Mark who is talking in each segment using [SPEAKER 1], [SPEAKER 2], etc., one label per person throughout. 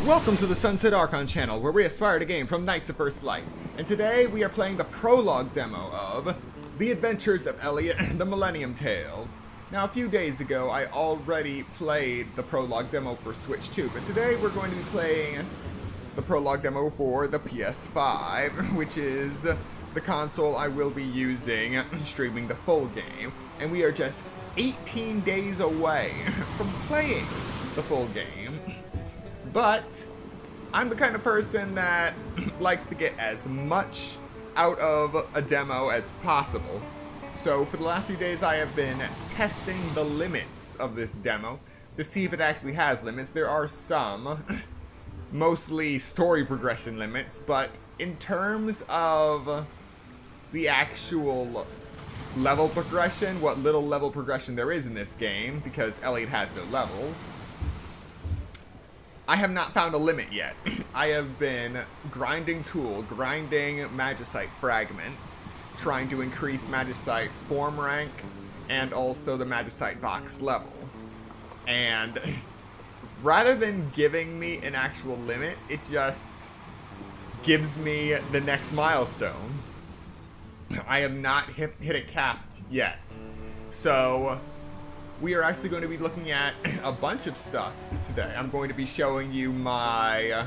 [SPEAKER 1] Welcome to the Sunset Archon channel, where we aspire to gain from Knights of First Light. And today we are playing the Prologue Demo of The Adventures of Elliot and the Millenium Tales. Now, a few days ago, I already played the Prologue Demo for Switch 2, but today we're going to be playing the Prologue Demo for the PS5, which is the console I will be using streaming the full game. And we are just 18 days away from playing the full game. But I'm the kind of person that likes to get as much out of a demo as possible. So for the last few days I have been testing the limits of this demo to see if it actually has limits. There are some, mostly story progression limits, but in terms of the actual level progression, what little level progression there is in this game, because Elliot has no levels, I have not found a limit yet. I have been grinding Magicite fragments, trying to increase Magicite form rank, and also the Magicite box level. And rather than giving me an actual limit, it just gives me the next milestone. I have not hit a cap yet. So we are actually going to be looking at a bunch of stuff today. I'm going to be showing you my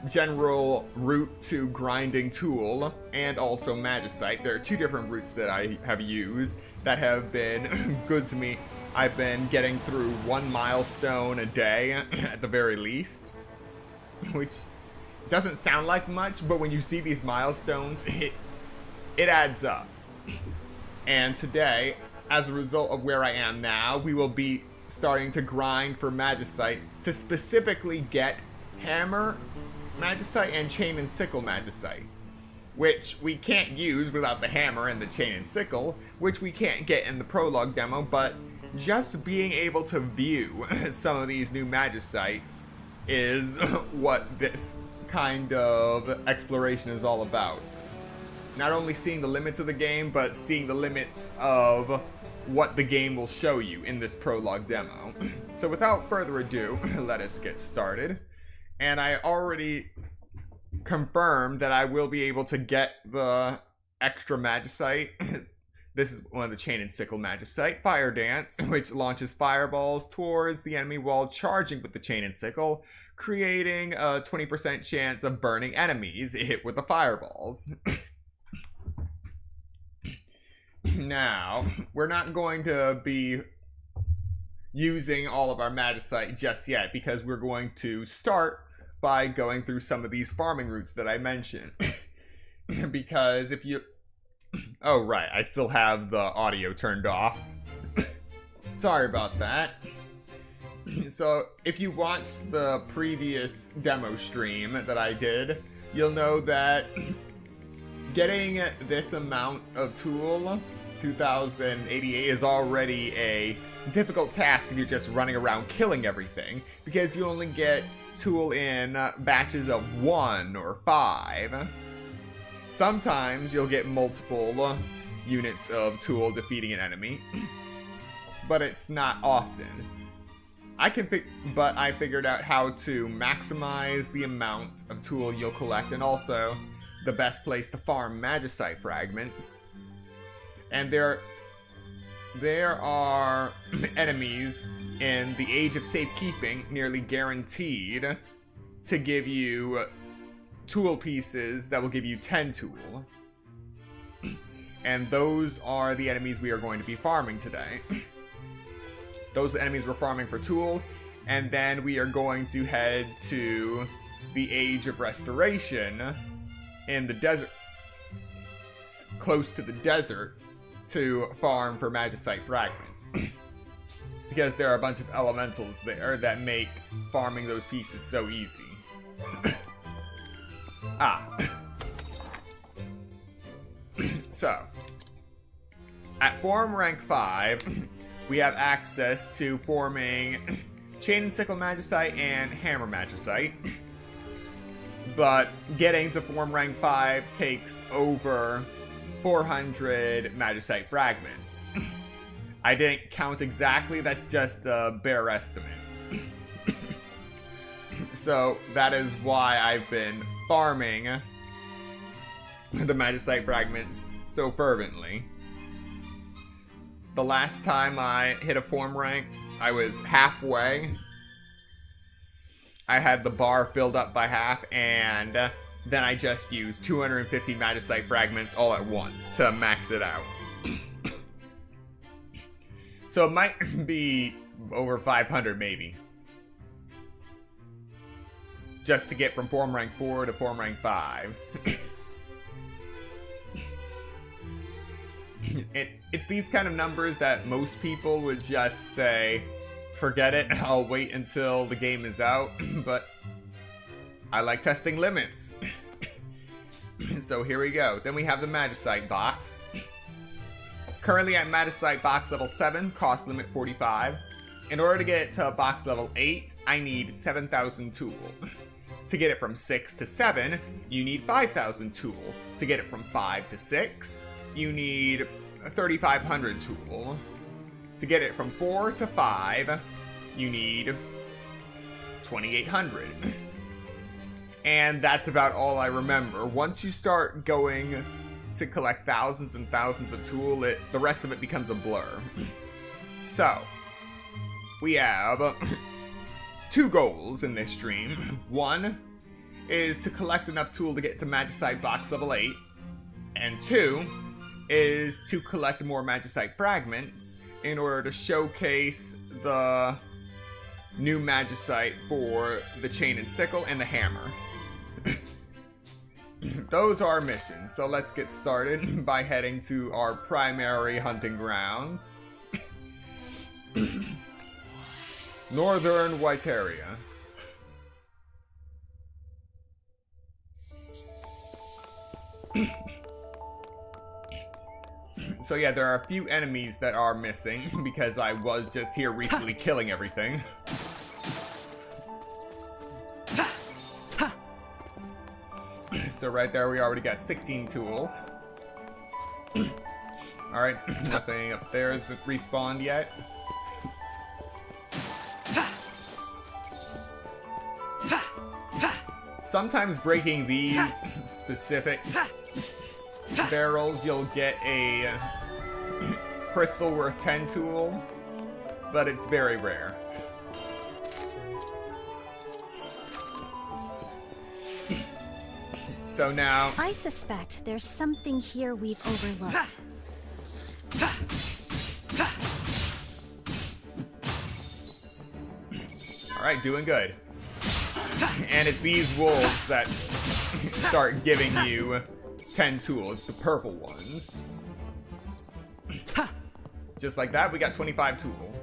[SPEAKER 1] general route to grinding tool and also Magicite. There are two different routes that I have used that have been good to me. I've been getting through one milestone a day at the very least, which doesn't sound like much, but when you see these milestones, it adds up. And today, as a result of where I am now, we will be starting to grind for Magicite to specifically get Hammer Magicite and Chain and Sickle Magicite, which we can't use without the Hammer and the Chain and Sickle, which we can't get in the Prologue Demo, but just being able to view some of these new Magicite is what this kind of exploration is all about. Not only seeing the limits of the game, but seeing the limits of what the game will show you in this Prologue Demo. So without further ado, let us get started. And I already confirmed that I will be able to get the extra Magicite. This is one of the Chain and Sickle Magicite. Fire Dance, which launches fireballs towards the enemy while charging with the Chain and Sickle, creating a 20% chance of burning enemies hit with the fireballs. Now, we're not going to be using all of our Magicite just yet, because we're going to start by going through some of these farming routes that I mentioned. Because if you... Oh, right, I still have the audio turned off. Sorry about that. So, if you watched the previous demo stream that I did, you'll know that getting this amount of tool, 2088, is already a difficult task if you're just running around killing everything, because you only get tool in batches of 1 or 5. Sometimes you'll get multiple units of tool defeating an enemy, but it's not often. But I figured out how to maximize the amount of tool you'll collect, and also the best place to farm Magicite fragments. And there are enemies in the Age of Safekeeping nearly guaranteed to give you tool pieces that will give you 10 tool. And those are the enemies we are going to be farming today. Those are the enemies we're farming for tool, and then we are going to head to the Age of Restoration in the desert, close to the desert, to farm for Magicite fragments. Because there are a bunch of elementals there that make farming those pieces so easy. So, at form rank 5, we have access to forming Chain and Sickle Magicite and Hammer Magicite. But getting to form rank 5 takes over 400 Magicite fragments. I didn't count exactly, that's just a bare estimate. So that is why I've been farming the Magicite fragments so fervently. The last time I hit a form rank, I was halfway. I had the bar filled up by half, and then I just used 250 Magicite fragments all at once to max it out. So it might be over 500 maybe. Just to get from form rank 4 to form rank 5. It's these kind of numbers that most people would just say, forget it, I'll wait until the game is out, but I like testing limits. So here we go. Then we have the Magicite box. Currently at Magicite box level 7, cost limit 45. In order to get it to box level 8, I need 7,000 tool. To get it from 6 to 7, you need 5,000 tool. To get it from 5 to 6, you need 3,500 tool. To get it from 4 to 5, you need 2,800. And that's about all I remember. Once you start going to collect thousands and thousands of tool, the rest of it becomes a blur. So, we have 2 goals in this stream. One is to collect enough tool to get to Magicite box level 8. And 2 is to collect more Magicite fragments in order to showcase the new Magicite for the Chain and Sickle and the Hammer. Those are our missions, so let's get started by heading to our primary hunting grounds. Northern Whiteria. So yeah, there are a few enemies that are missing because I was just here recently killing everything. So right there we already got 16 tool. Alright, nothing up there is respawned yet. Sometimes breaking these specific barrels, you'll get a crystal worth 10 tool, but it's very rare. So now,
[SPEAKER 2] I suspect there's something here we've overlooked.
[SPEAKER 1] Alright, doing good. And it's these wolves that start giving you 10 tools, the purple ones. Just like that, we got 25 tool.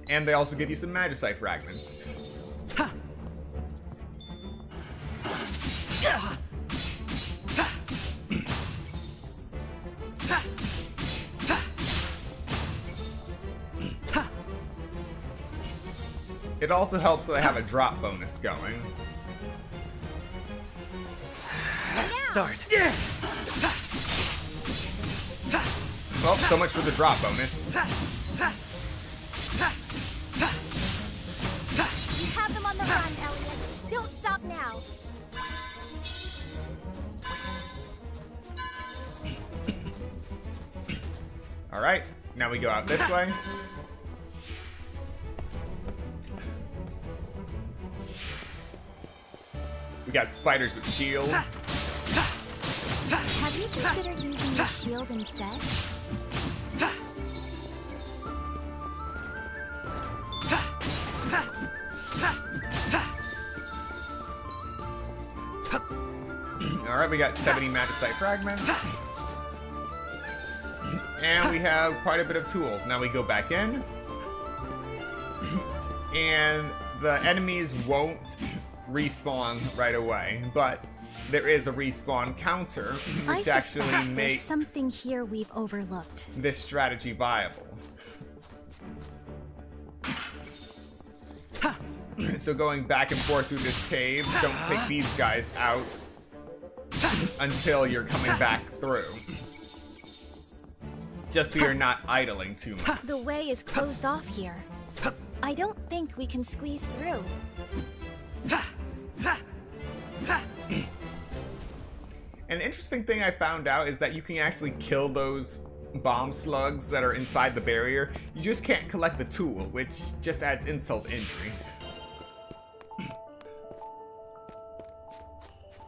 [SPEAKER 1] And they also give you some Magicite fragments. It also helps that I have a drop bonus going.
[SPEAKER 3] Start.
[SPEAKER 1] Well, so much for the drop bonus.
[SPEAKER 2] We have them on the run, Elliot. Don't stop now.
[SPEAKER 1] Alright, now we go out this way. We got spiders with shields.
[SPEAKER 2] Have you considered using your shield instead?
[SPEAKER 1] Alright, we got 70 Magicite fragments. And we have quite a bit of tools. Now we go back in. And the enemies won't respawn right away, but there is a respawn counter, which actually makes
[SPEAKER 2] something here we've overlooked.
[SPEAKER 1] This strategy viable. So going back and forth through this cave, don't take these guys out until you're coming back through. just so you're not idling too much.
[SPEAKER 2] The way is closed off here. I don't think we can squeeze through.
[SPEAKER 1] An interesting thing I found out is that you can actually kill those bomb slugs that are inside the barrier. You just can't collect the tool, which just adds insult to injury.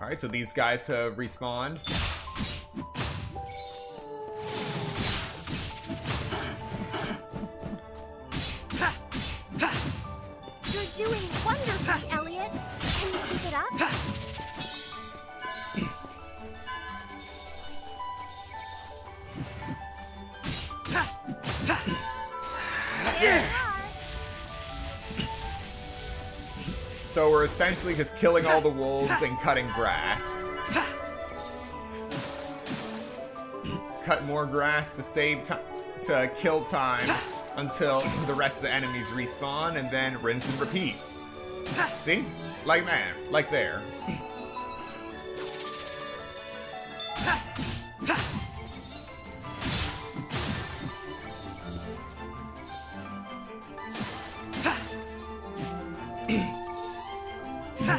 [SPEAKER 1] Alright, so these guys have respawned.
[SPEAKER 2] You're doing wonderfully, Elliot. Can you keep it up?
[SPEAKER 1] So we're essentially just killing all the wolves and cutting grass. Cut more grass to save time, to kill time until the rest of the enemies respawn, and then rinse and repeat. See? Like that. Like there.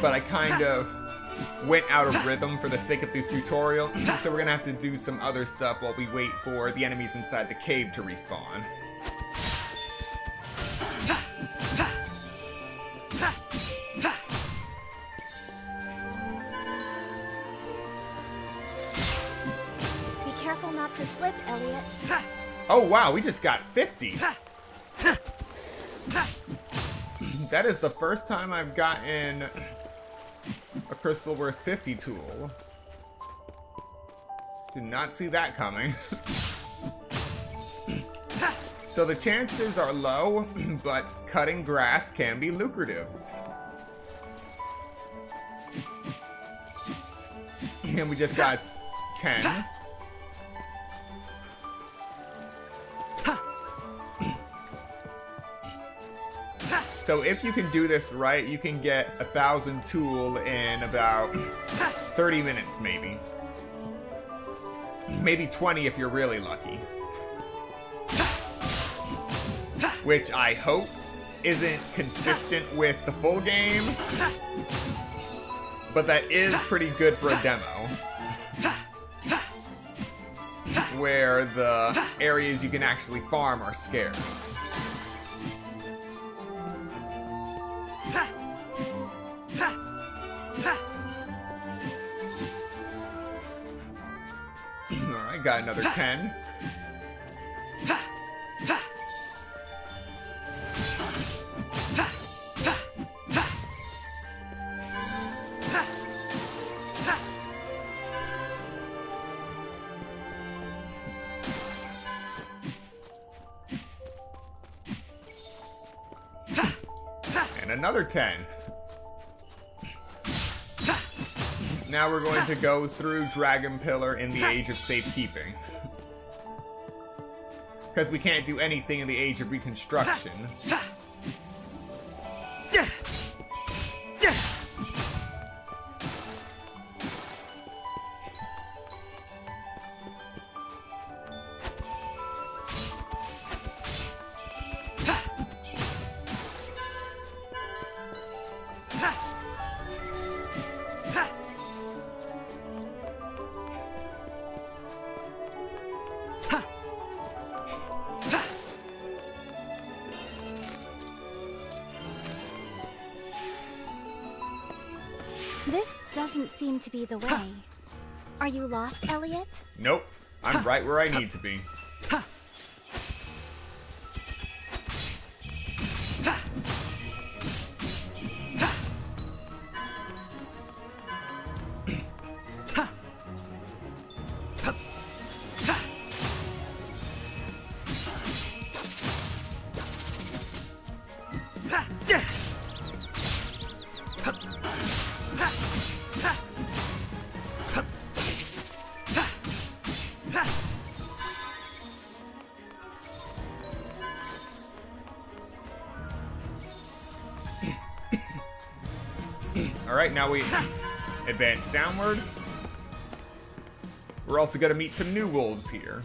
[SPEAKER 1] But I kind of went out of rhythm for the sake of this tutorial, so we're gonna have to do some other stuff while we wait for the enemies inside the cave to respawn.
[SPEAKER 2] Be careful not to slip, Elliot.
[SPEAKER 1] Oh wow, we just got 50! That is the first time I've gotten a crystal worth 50 tool. Did not see that coming. So the chances are low, but cutting grass can be lucrative. And we just got 10. So if you can do this right, you can get 1,000 tool in about 30 minutes, maybe. Maybe 20 if you're really lucky. Which I hope isn't consistent with the full game. But that is pretty good for a demo. Where the areas you can actually farm are scarce. Alright, got another 10. And another 10. Now we're going to go through Dragon Pillar in the Age of Safekeeping. Because we can't do anything in the Age of Reconstruction.
[SPEAKER 2] This doesn't seem to be the way. Are you lost, Elliot?
[SPEAKER 1] Nope. I'm right where I need to be. Alright, now we advance downward. We're also going to meet some new wolves here.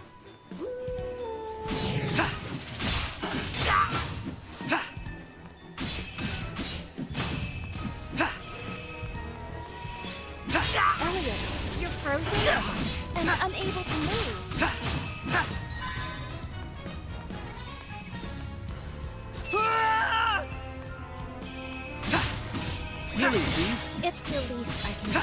[SPEAKER 2] able to move?
[SPEAKER 3] Really, please?
[SPEAKER 2] It's the least I can do.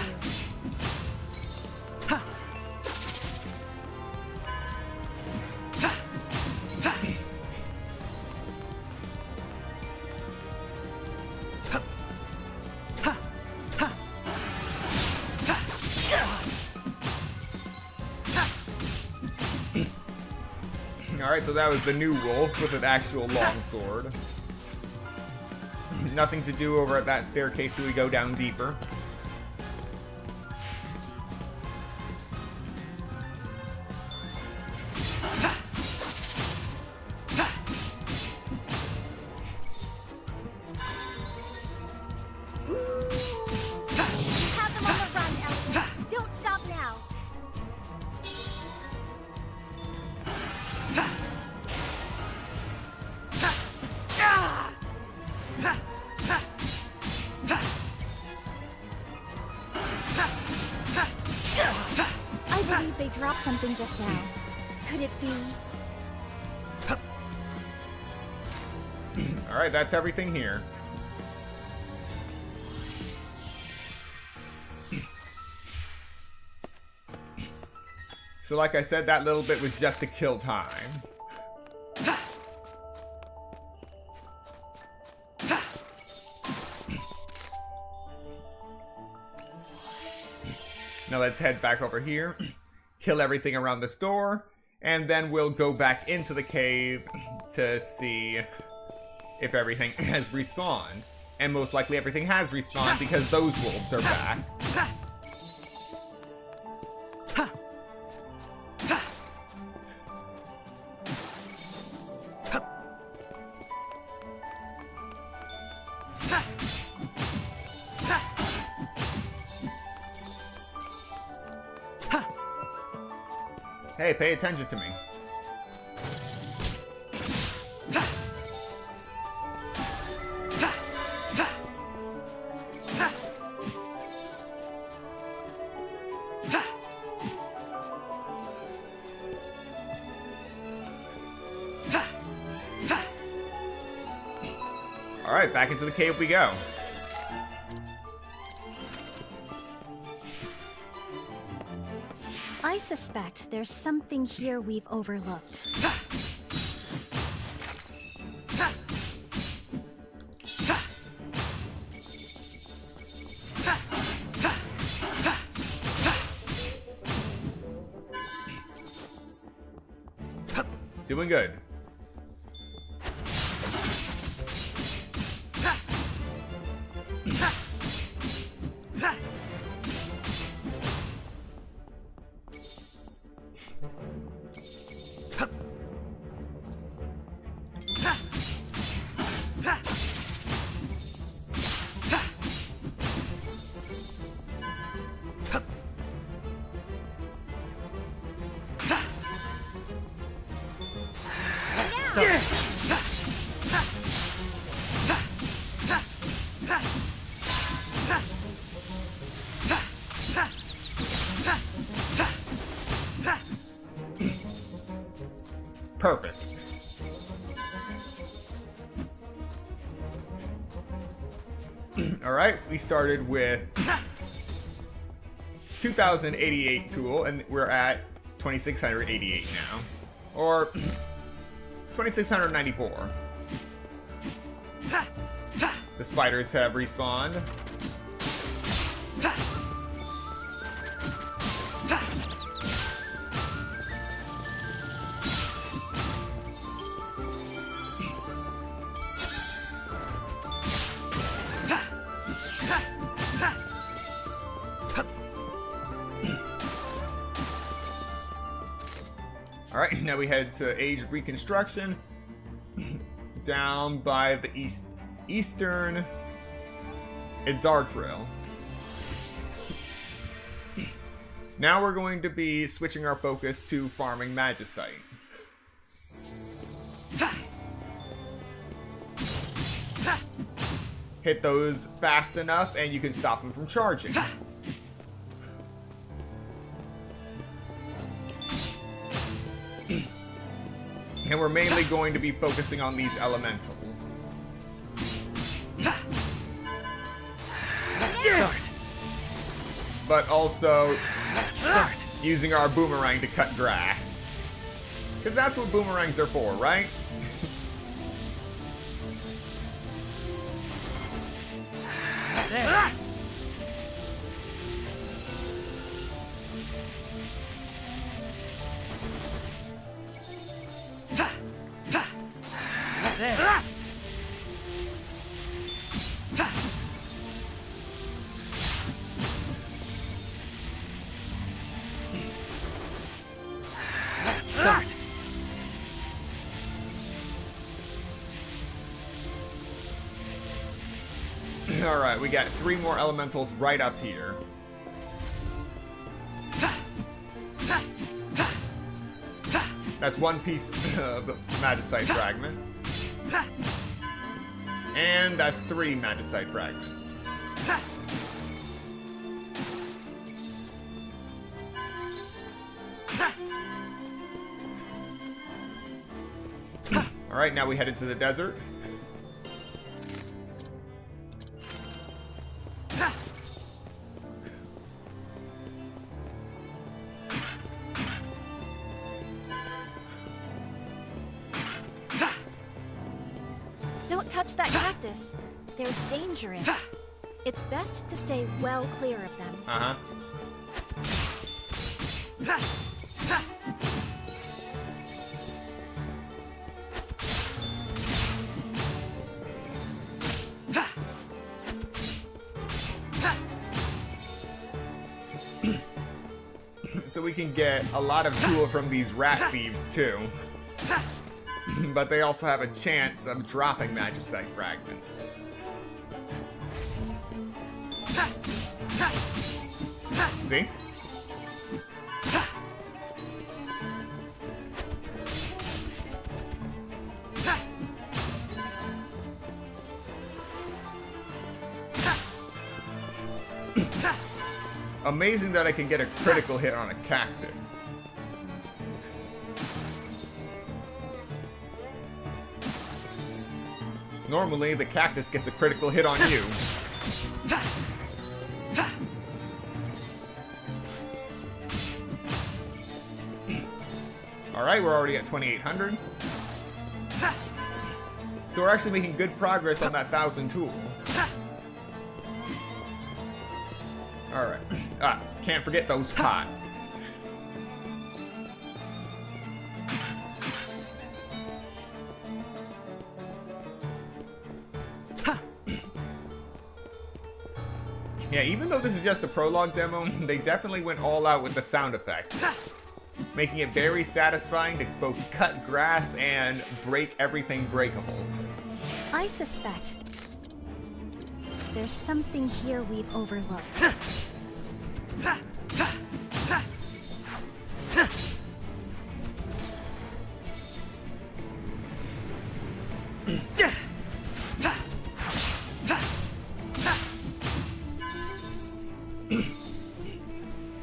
[SPEAKER 1] Alright, so that was the new wolf with an actual longsword. Nothing to do over at that staircase, so we go down deeper.
[SPEAKER 2] Have them on the run, Elliot. Don't stop now. I believe they dropped something just now. Could it be?
[SPEAKER 1] Alright, that's everything here. So like I said, that little bit was just to kill time. Now let's head back over here, kill everything around the store, and then we'll go back into the cave to see if everything has respawned. And most likely everything has respawned because those wolves are back. Hey, pay attention to me. Alright, back into the cave we go.
[SPEAKER 2] I suspect there's something here we've overlooked.
[SPEAKER 1] Doing good. Perfect. Alright, we started with 2088 tool, and we're at 2688 now. Or 2694. The spiders have respawned. Alright, now we head to Age of Reconstruction, down by the eastern Darkdrill. Now we're going to be switching our focus to farming Magicite. Hit those fast enough and you can stop them from charging. And we're mainly going to be focusing on these elementals.
[SPEAKER 3] Start.
[SPEAKER 1] But also
[SPEAKER 3] Start.
[SPEAKER 1] using our boomerang to cut grass. Because that's what boomerangs are for, right?
[SPEAKER 3] There. There. Start.
[SPEAKER 1] Alright, we got 3 more elementals right up here. That's 1 piece of Magicite fragment. And that's 3 Magicite fragments. Alright, now we head into the desert.
[SPEAKER 2] Don't touch that cactus. They're dangerous. It's best to stay well clear of them.
[SPEAKER 1] Uh-huh. So we can get a lot of tool from these rat thieves too. But they also have a chance of dropping Magicite fragments. See? Amazing that I can get a critical hit on a cactus. Normally, the cactus gets a critical hit on you. Alright, we're already at 2,800. So we're actually making good progress on that 1,000 tool. Alright. Ah, can't forget those pots. Yeah, even though this is just a prologue demo, they definitely went all out with the sound effects. Making it very satisfying to both cut grass and break everything breakable.
[SPEAKER 2] I suspect there's something here we've overlooked.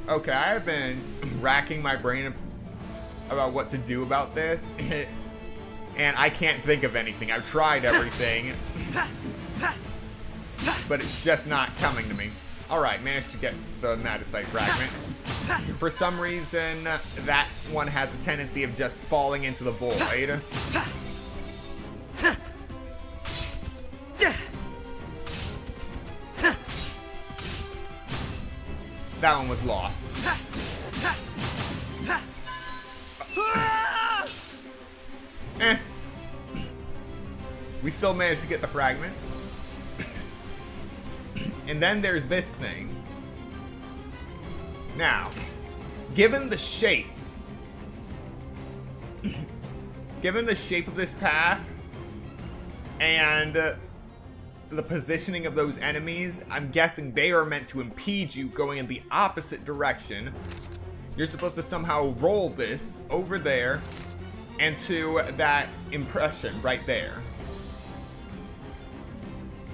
[SPEAKER 1] Okay, I have been racking my brain about what to do about this, and I can't think of anything. I've tried everything, but it's just not coming to me. Alright, managed to get the Magicite fragment. For some reason, that one has a tendency of just falling into the void. That one was lost. We still managed to get the fragments. And then there's this thing. Now, given the shape of this path and the positioning of those enemies, I'm guessing they are meant to impede you going in the opposite direction. You're supposed to somehow roll this over there and to that impression right there.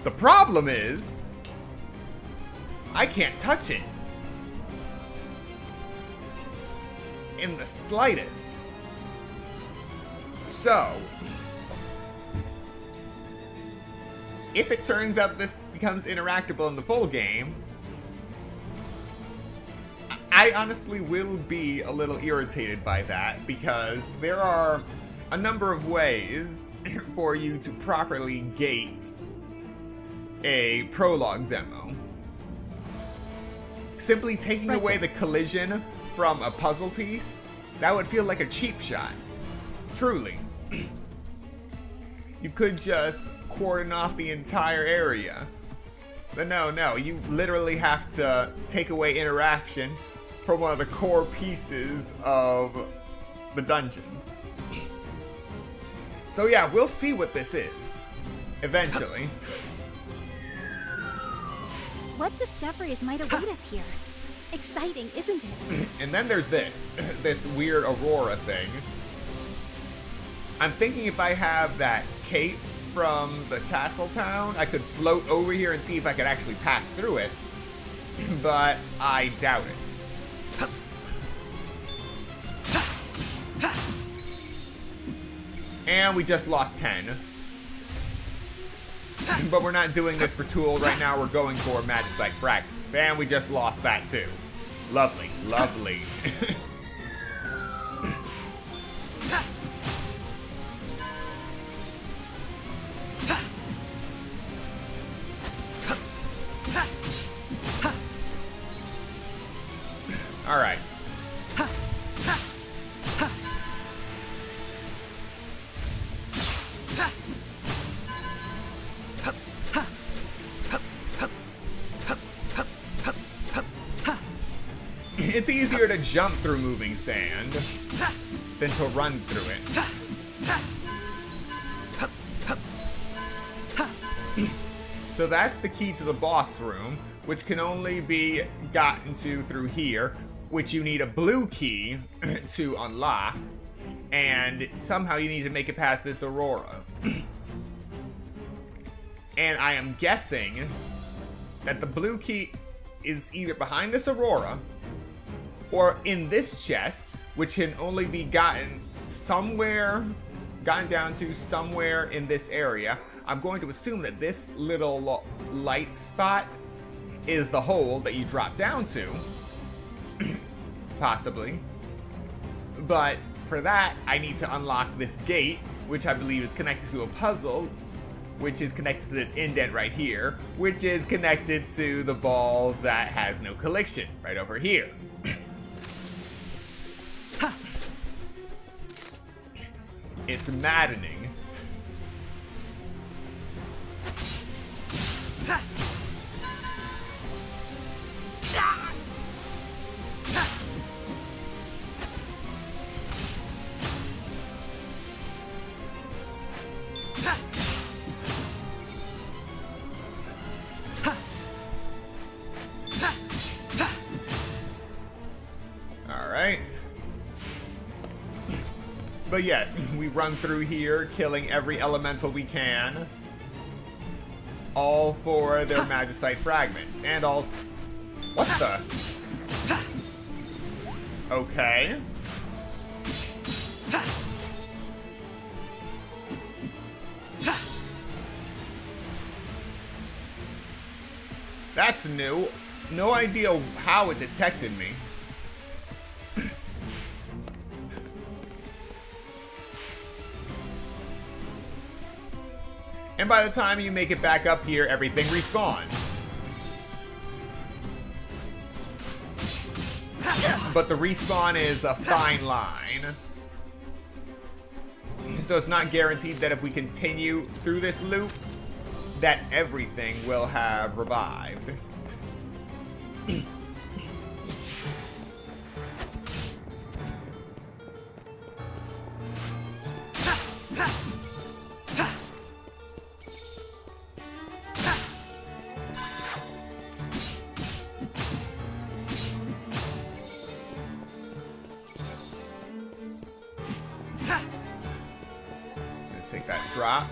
[SPEAKER 1] The problem is, I can't touch it. In the slightest. So, if it turns out this becomes interactable in the full game, I honestly will be a little irritated by that, because there are a number of ways for you to properly gate a prologue demo. Simply taking away the collision from a puzzle piece, that would feel like a cheap shot. Truly. You could just cordon off the entire area. But no, you literally have to take away interaction from one of the core pieces of the dungeon. So yeah, we'll see what this is, eventually.
[SPEAKER 2] What discoveries might await us here? Exciting, isn't it?
[SPEAKER 1] And then there's this weird Aurora thing. I'm thinking if I have that cape from the castle town, I could float over here and see if I could actually pass through it. But I doubt it. And we just lost 10. But we're not doing this for Tool right now, we're going for Magicite fragments. And we just lost that too. Lovely, lovely. All right. It's easier to jump through moving sand than to run through it. So that's the key to the boss room, which can only be gotten to through here, which you need a blue key to unlock, and somehow you need to make it past this Aurora. And I am guessing that the blue key is either behind this Aurora or in this chest, which can only be gotten down to somewhere in this area. I'm going to assume that this little light spot is the hole that you drop down to. Possibly. But for that, I need to unlock this gate, which I believe is connected to a puzzle, which is connected to this indent right here, which is connected to the ball that has no collision right over here. It's maddening. All right. But yes, we run through here, killing every elemental we can. All for their Magicite fragments. And also... What the? Okay. That's new. No idea how it detected me. And by the time you make it back up here, everything respawns. But the respawn is a fine line. So it's not guaranteed that if we continue through this loop, that everything will have revived. Take that drop.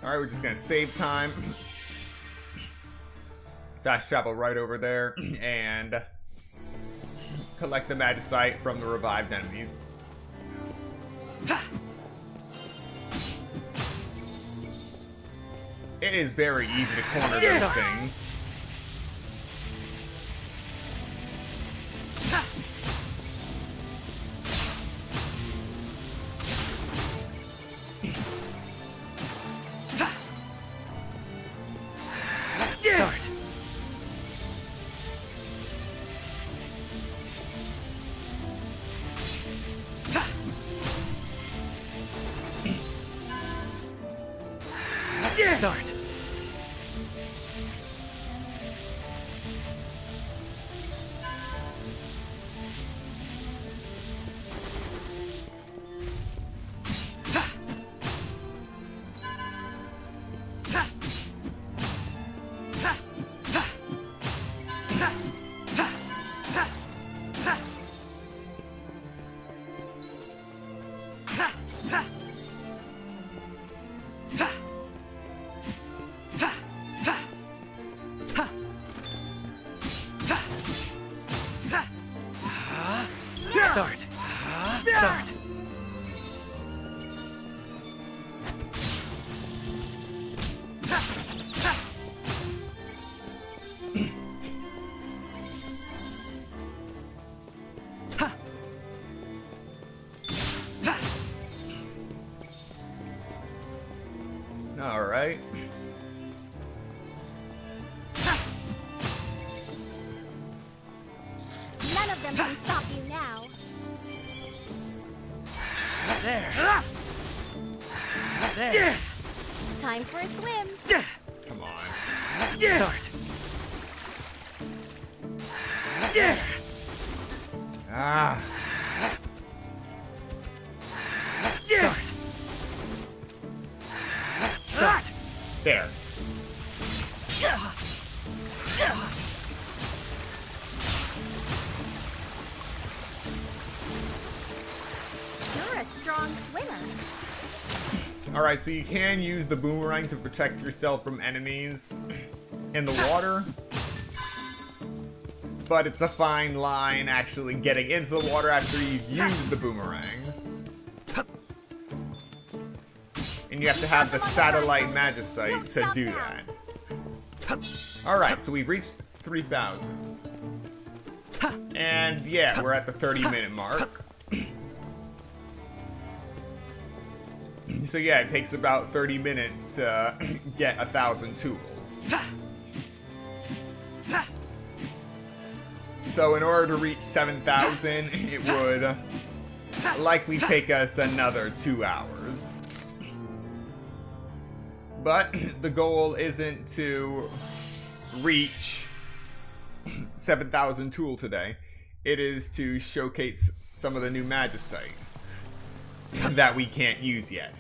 [SPEAKER 1] Alright, we're just gonna save time. Fast travel right over there and collect the Magicite from the revived enemies. It is very easy to corner those things.
[SPEAKER 3] Start. Start. Start. Start.
[SPEAKER 1] All right.
[SPEAKER 2] None of them can stop you now.
[SPEAKER 3] There. There.
[SPEAKER 2] Time for a swim.
[SPEAKER 1] Come on.
[SPEAKER 3] Start. There.
[SPEAKER 1] Ah.
[SPEAKER 3] Start. Start.
[SPEAKER 1] There.
[SPEAKER 2] You're a strong swimmer.
[SPEAKER 1] Alright, so you can use the boomerang to protect yourself from enemies in the water. But it's a fine line actually getting into the water after you've used the boomerang. And you have to have the satellite Magicite to do that. Alright, so we've reached 3,000. And yeah, we're at the 30-minute mark. So yeah, it takes about 30 minutes to get 1,000 tools. So in order to reach 7,000, it would likely take us another 2 hours. But the goal isn't to reach 7,000 tool today. It is to showcase some of the new Magicite that we can't use yet.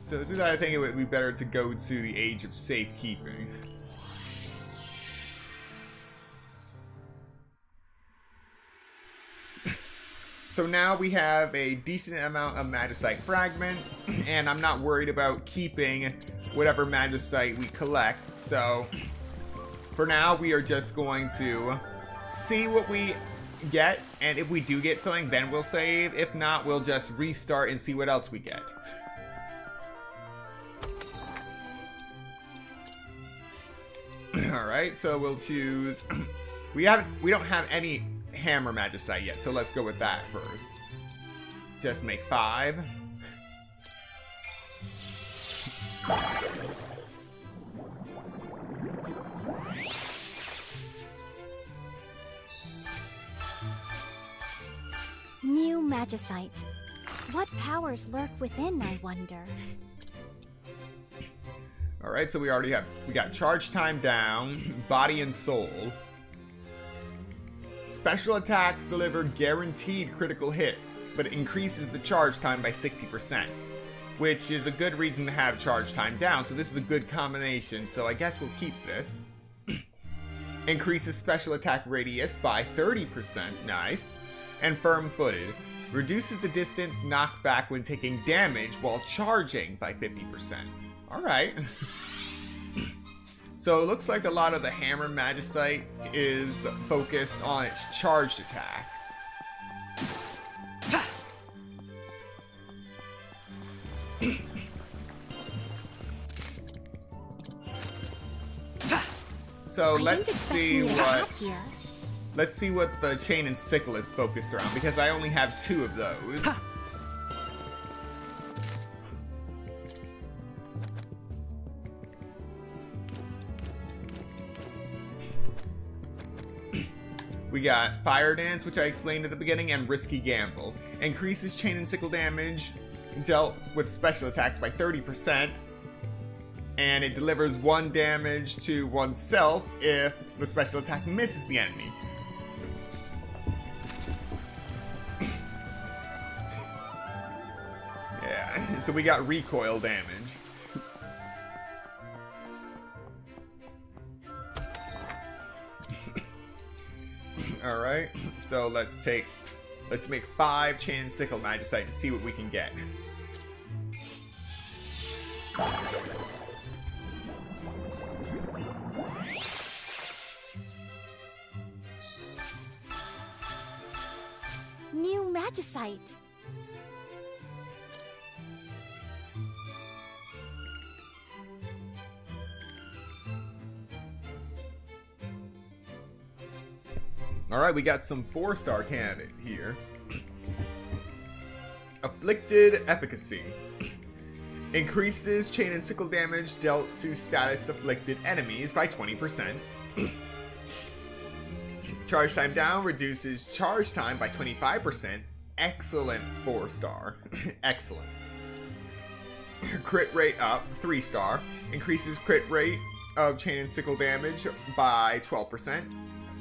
[SPEAKER 1] So to do that, I think it would be better to go to the Age of Safekeeping. So now we have a decent amount of Magicite fragments, and I'm not worried about keeping whatever Magicite we collect. So for now, we are just going to see what we get, and if we do get something, then we'll save. If not, we'll just restart and see what else we get. Alright, so we'll choose... We don't have any hammer Magicite yet, so let's go with that first. Just make 5.
[SPEAKER 2] New Magicite. What powers lurk within, I wonder?
[SPEAKER 1] Alright, so we got charge time down, body and soul. Special attacks deliver guaranteed critical hits, but it increases the charge time by 60%, which is a good reason to have charge time down, so this is a good combination, so I guess we'll keep this. Increases special attack radius by 30%, nice. And firm-footed. Reduces the distance knocked back when taking damage while charging by 50%. Alright. So it looks like a lot of the hammer Magicite is focused on its charged attack. So let's see what the Chain and Sickle is focused around, because I only have 2 of those. We got Fire Dance, which I explained at the beginning, and Risky Gamble. Increases Chain and Sickle damage dealt with special attacks by 30. And it delivers 1 damage to oneself if the special attack misses the enemy. Yeah, so we got recoil damage. Alright, so let's make 5 Chain and Sickle Magicite to see what we can get.
[SPEAKER 2] New Magicite.
[SPEAKER 1] Alright, we got some 4-star candidate here. Afflicted Efficacy. Increases Chain and Sickle damage dealt to status afflicted enemies by 20%. Charge time down reduces charge time by 25%. Excellent 4-star. Excellent. Crit rate up, 3-star. Increases crit rate of Chain and Sickle damage by 12%.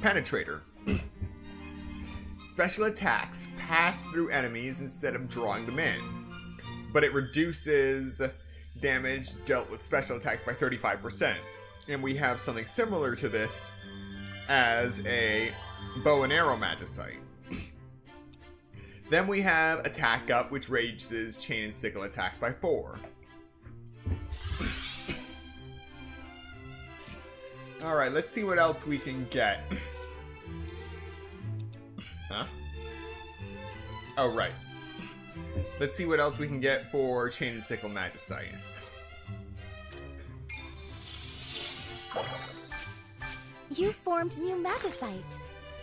[SPEAKER 1] Penetrator. Special attacks pass through enemies instead of drawing them in, but it reduces damage dealt with special attacks by 35%. And we have something similar to this as a bow and arrow Magicite. Then we have Attack Up, which raises Chain and Sickle attack by 4. Alright, let's see what else we can get. Huh? Oh, right. Let's see what else we can get for Chain and Sickle Magicite.
[SPEAKER 2] You formed new Magicite.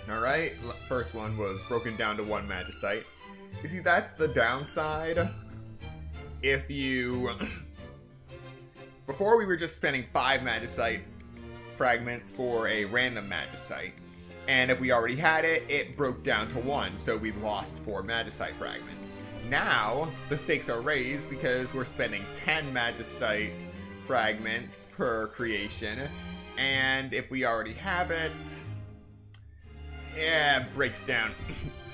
[SPEAKER 1] Alright, first one was broken down to 1 Magicite. You see, that's the downside. If you... Before we were just spending 5 Magicite fragments for a random Magicite. And if we already had it, it broke down to 1, so we lost 4 Magicite fragments. Now, the stakes are raised because we're spending 10 Magicite fragments per creation. And if we already have it, yeah, it breaks down.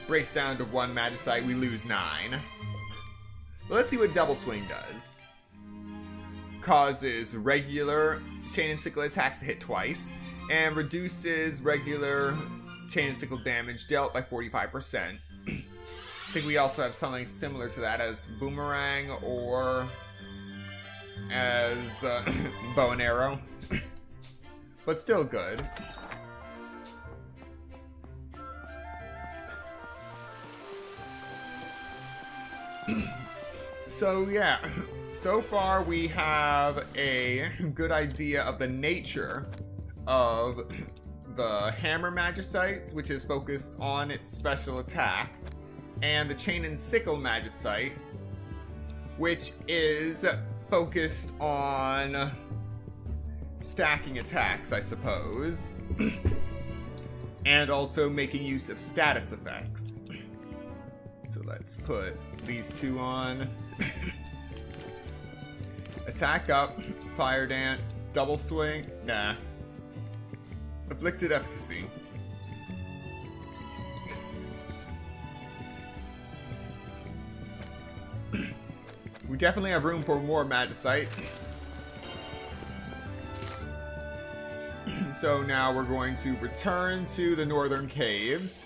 [SPEAKER 1] Breaks down to 1 Magicite, we lose 9. Well, let's see what Double Swing does. Causes regular Chain and Sickle attacks to hit twice, and reduces regular Chain and Sickle damage dealt by 45%. I think we also have something similar to that as Boomerang or as Bow and Arrow. But still good. So yeah, so far we have a good idea of the nature of the Hammer Magicite, which is focused on its special attack, and the Chain and Sickle Magicite, which is focused on stacking attacks, I suppose, and also making use of status effects. So let's put these 2 on. Attack Up, Fire Dance, Double Swing, nah. Afflicted Efficacy. We definitely have room for more Magicite. So now we're going to return to the Northern Caves.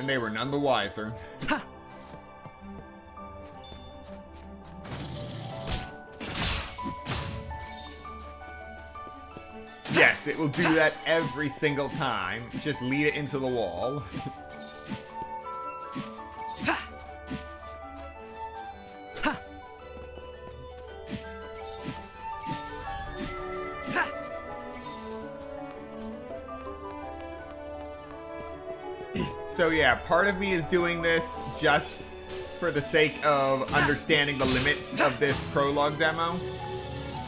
[SPEAKER 1] And they were none the wiser. Yes, it will do that every single time. Just lead it into the wall. So yeah, part of me is doing this just for the sake of understanding the limits of this prologue demo.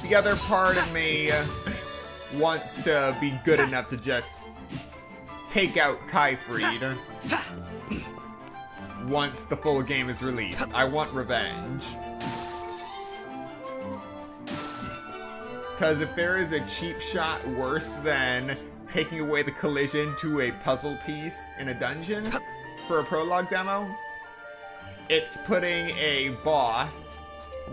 [SPEAKER 1] The other part of me wants to be good enough to just take out Kyfried once the full game is released. I want revenge. Because if there is a cheap shot worse than taking away the collision to a puzzle piece in a dungeon for a prologue demo, it's putting a boss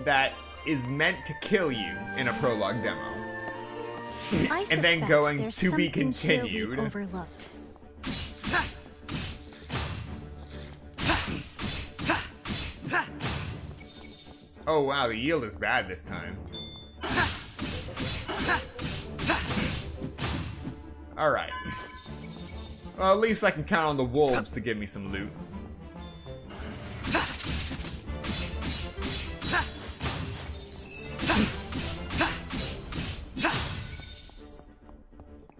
[SPEAKER 1] that is meant to kill you in a prologue demo. And then going to be continued.
[SPEAKER 2] Overlooked.
[SPEAKER 1] Oh wow, the yield is bad this time. Alright. Well, at least I can count on the wolves to give me some loot.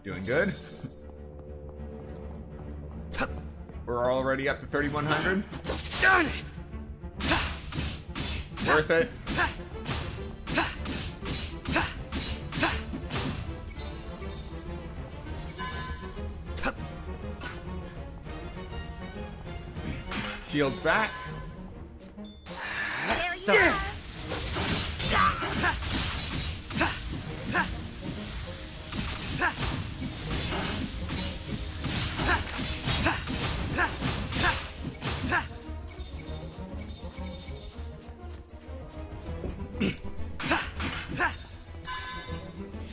[SPEAKER 1] Doing good. We're already up to 3,100.
[SPEAKER 3] Darn it!
[SPEAKER 1] Worth it. Shields back.
[SPEAKER 3] Let's start.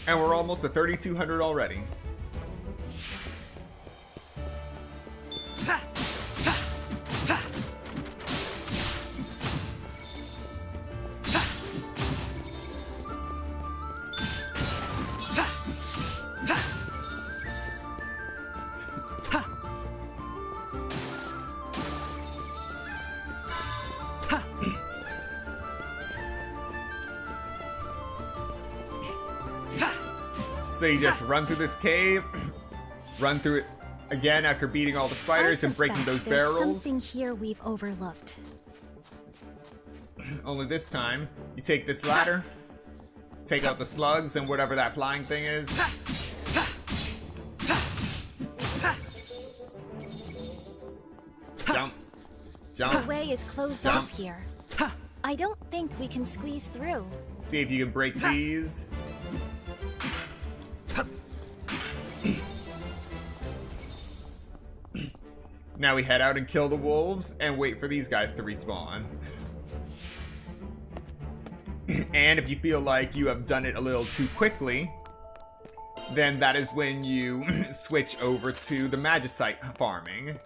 [SPEAKER 1] And we're almost at 3,200 already. So you just run through this cave, run through it again after beating all the spiders and breaking those barrels.
[SPEAKER 2] There's something here we've overlooked.
[SPEAKER 1] Only this time, you take this ladder, take out the slugs and whatever that flying thing is. Jump. Jump.
[SPEAKER 2] The way is closed
[SPEAKER 1] Jump.
[SPEAKER 2] off here. I don't think we can squeeze through.
[SPEAKER 1] See if you can break these. Now we head out and kill the wolves and wait for these guys to respawn. And if you feel like you have done it a little too quickly, then that is when you switch over to the Magicite farming.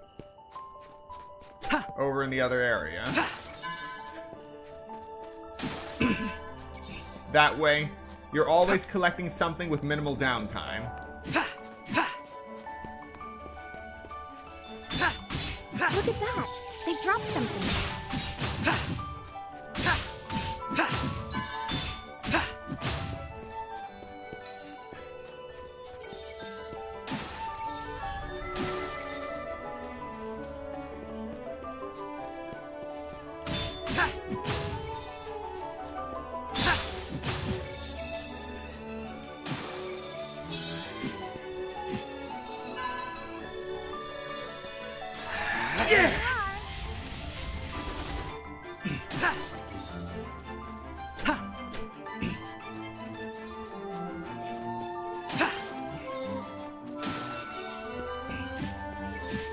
[SPEAKER 1] Over in the other area. That way, you're always collecting something with minimal downtime.
[SPEAKER 2] Look at that! They dropped something.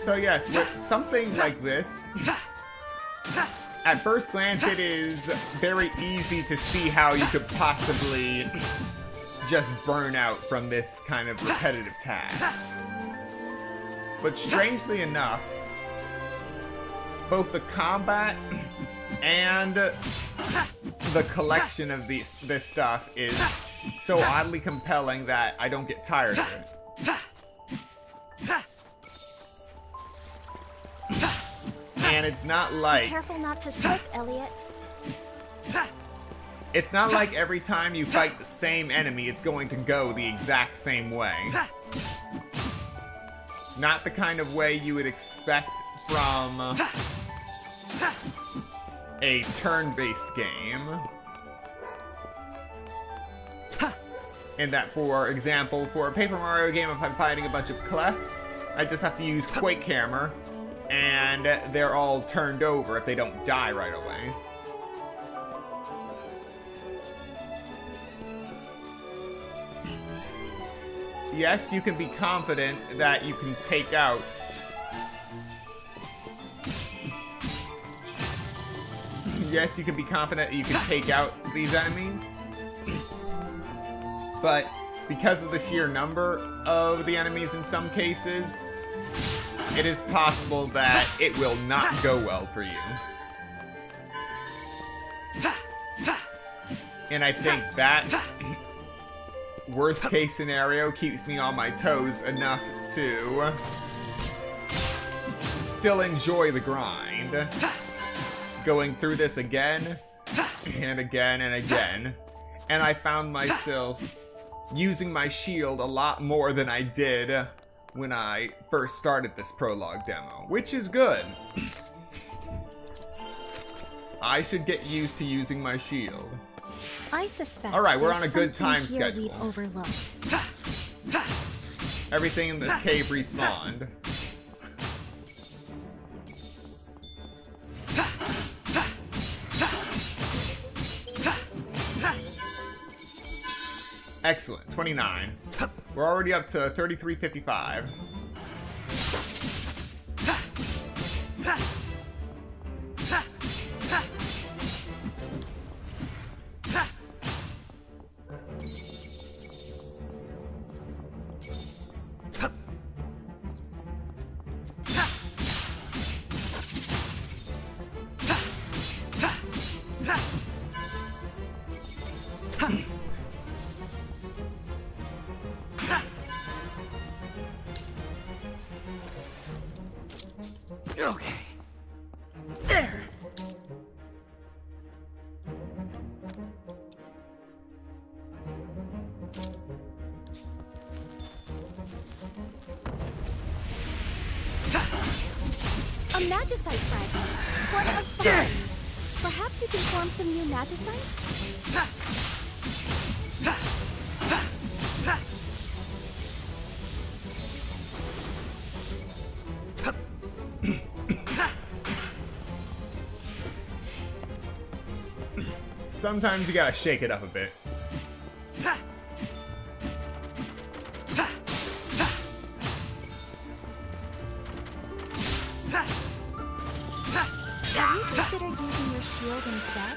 [SPEAKER 1] So yes, with something like this, at first glance it is very easy to see how you could possibly just burn out from this kind of repetitive task. But strangely enough, both the combat and the collection of this stuff is so oddly compelling that I don't get tired of it. And it's not like...
[SPEAKER 2] Careful not to slip, Elliot.
[SPEAKER 1] It's not like every time you fight the same enemy, it's going to go the exact same way. Not the kind of way you would expect from a turn-based game. In that, for example, for a Paper Mario game, if I'm fighting a bunch of clefs, I just have to use Quake Hammer, and they're all turned over if they don't die right away. Yes, you can be confident that you can take out... Yes, you can be confident that you can take out these enemies. But because of the sheer number of the enemies in some cases, it is possible that it will not go well for you. And I think that worst case scenario keeps me on my toes enough to still enjoy the grind. Going through this again and again and again. And I found myself using my shield a lot more than I did when I first started this prologue demo, which is good. I should get used to using my shield.
[SPEAKER 2] I suspect.
[SPEAKER 1] Alright, we're on a
[SPEAKER 2] there's
[SPEAKER 1] good time
[SPEAKER 2] something here
[SPEAKER 1] schedule.
[SPEAKER 2] we've overlooked.
[SPEAKER 1] Everything in this cave respawned. Excellent, 29. We're already up to 3355.
[SPEAKER 3] Okay. There.
[SPEAKER 2] A Magicite fragment. What a find! Perhaps you can form some new Magicite?
[SPEAKER 1] Sometimes you gotta shake it up a bit.
[SPEAKER 2] Have you considered using your shield instead?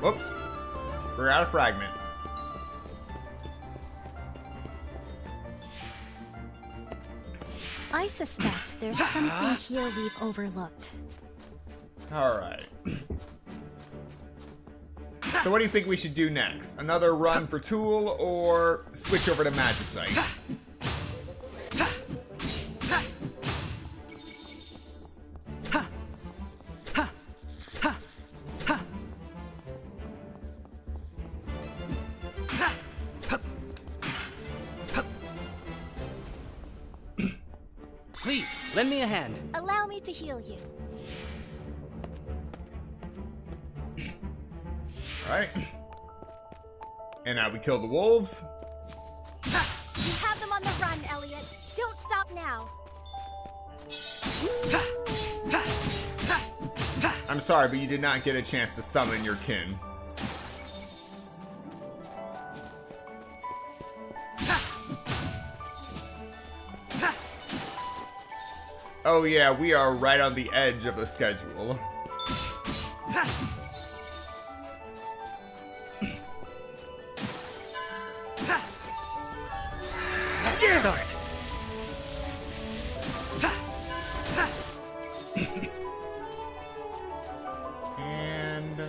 [SPEAKER 1] Whoops. We're out of fragment.
[SPEAKER 2] I suspect there's something here we've overlooked.
[SPEAKER 1] Alright. So what do you think we should do next? Another run for Tool or switch over to Magicite?
[SPEAKER 3] Please, lend me a hand.
[SPEAKER 2] Allow me to heal you.
[SPEAKER 1] Alright. And now we kill the wolves.
[SPEAKER 2] You have them on the run, Elliot. Don't stop now.
[SPEAKER 1] I'm sorry, but you did not get a chance to summon your kin. Oh yeah, we are right on the edge of the schedule.
[SPEAKER 3] start.
[SPEAKER 1] And...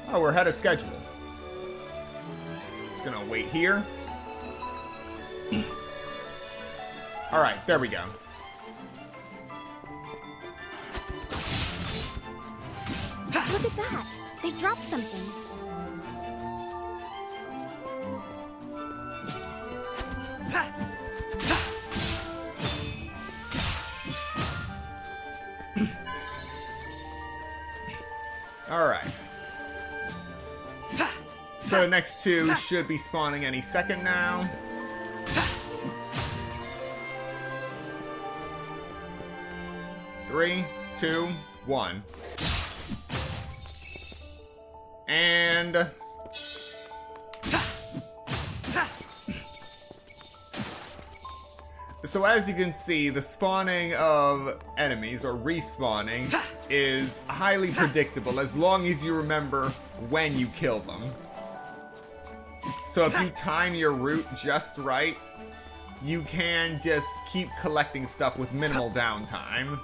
[SPEAKER 1] oh, we're ahead of schedule. Just gonna wait here. Alright, there we go.
[SPEAKER 2] Look at that! They dropped something.
[SPEAKER 1] Alright. So the next two should be spawning any second now. Three, two, one. And... so as you can see, the spawning of enemies, or respawning, is highly predictable as long as you remember when you kill them. So if you time your route just right, you can just keep collecting stuff with minimal downtime.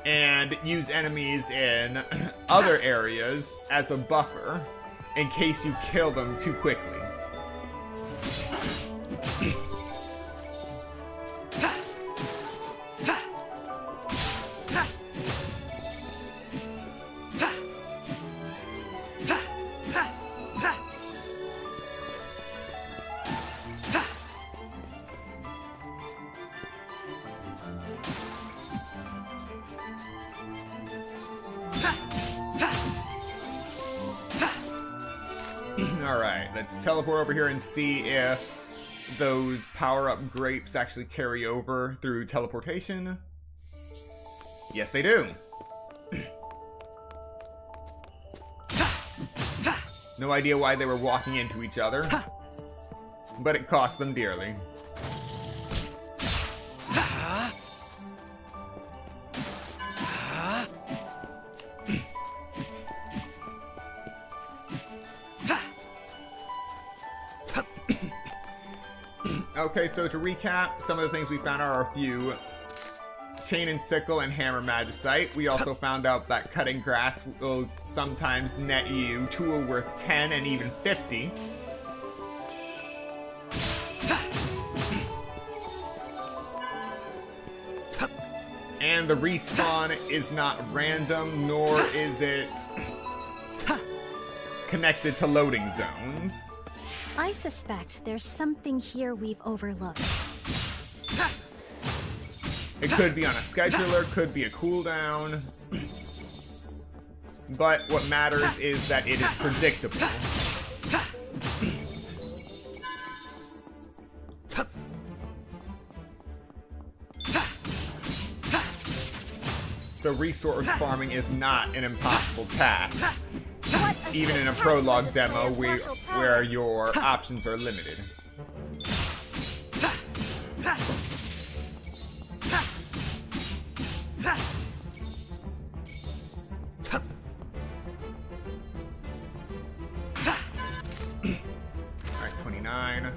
[SPEAKER 1] And use enemies in other areas as a buffer in case you kill them too quickly. Alright, let's teleport over here and see if those power-up grapes actually carry over through teleportation. Yes, they do. No idea why they were walking into each other, but it cost them dearly. Okay, so to recap, some of the things we found are a few Chain and Sickle and Hammer Magicite. We also found out that cutting grass will sometimes net you tool worth 10 and even 50. And the respawn is not random, nor is it connected to loading zones.
[SPEAKER 2] I suspect there's something here we've overlooked.
[SPEAKER 1] It could be on a scheduler, could be a cooldown. But what matters is that it is predictable. So resource farming is not an impossible task. Even in a prologue demo where your options are limited. Alright, 29.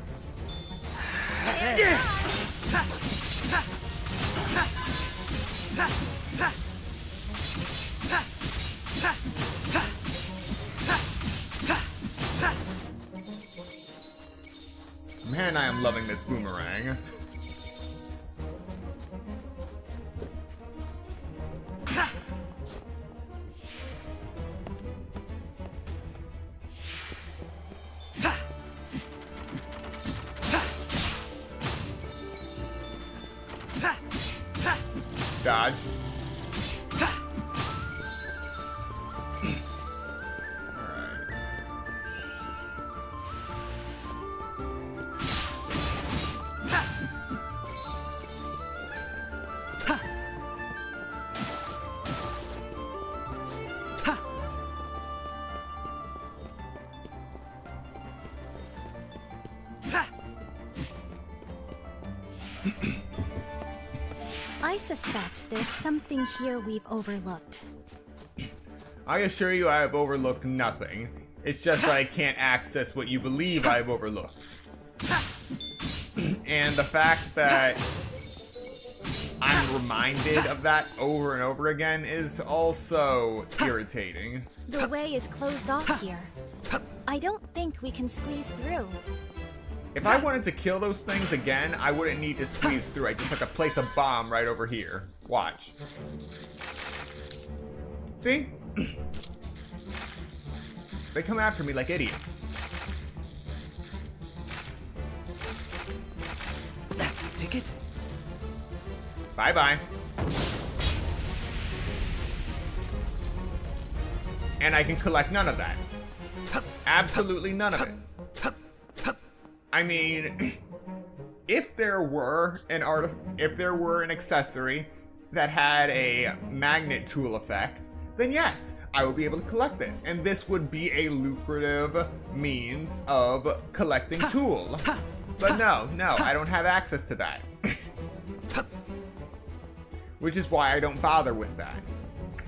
[SPEAKER 1] Man, I am loving this boomerang. Dodge.
[SPEAKER 2] I suspect there's something here we've overlooked.
[SPEAKER 1] I assure you I have overlooked nothing. It's just that I can't access what you believe I have overlooked. And the fact that I'm reminded of that over and over again is also irritating.
[SPEAKER 2] The way is closed off here. I don't think we can squeeze through.
[SPEAKER 1] If I wanted to kill those things again, I wouldn't need to squeeze through. I just have to place a bomb right over here. Watch. See? They come after me like idiots.
[SPEAKER 3] That's the ticket.
[SPEAKER 1] Bye-bye. And I can collect none of that. Absolutely none of it. I mean, if there were an accessory that had a magnet tool effect, then yes, I would be able to collect this, and this would be a lucrative means of collecting tool. But no, I don't have access to that. Which is why I don't bother with that.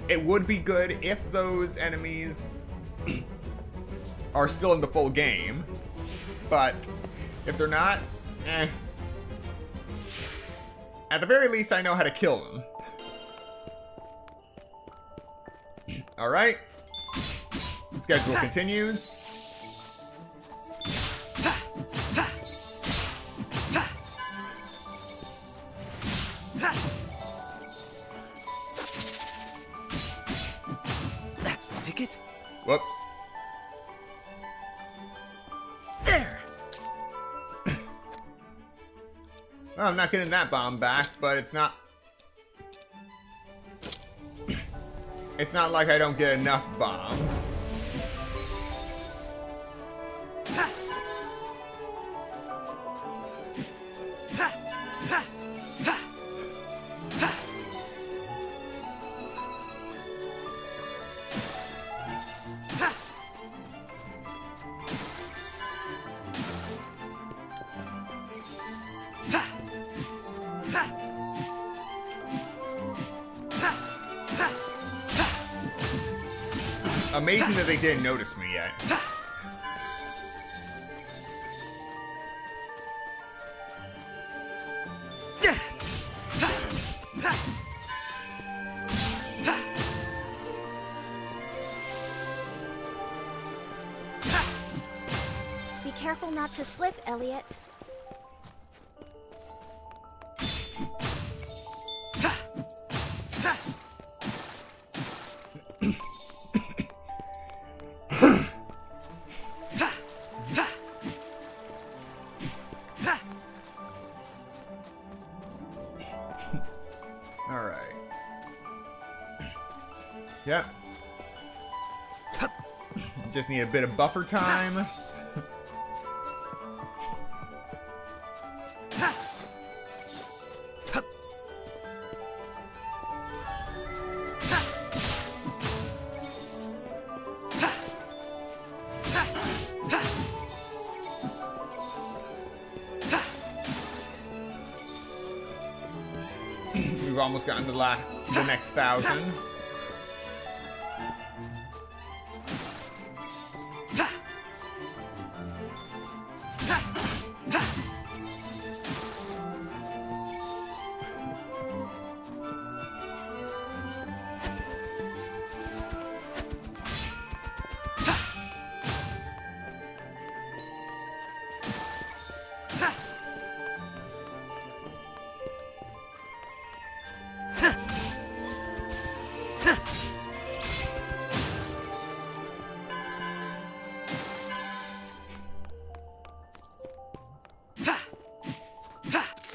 [SPEAKER 1] It would be good if those enemies are still in the full game, but if they're not, eh. At the very least, I know how to kill them. Alright. The schedule continues.
[SPEAKER 3] That's the ticket.
[SPEAKER 1] Whoops.
[SPEAKER 3] There.
[SPEAKER 1] Well, I'm not getting that bomb back, but it's not... It's not like I don't get enough bombs. Amazing that they didn't notice me yet.
[SPEAKER 2] Be careful not to slip, Elliot.
[SPEAKER 1] Alright. Yep. Just need a bit of buffer time. We've almost gotten to the next 1,000.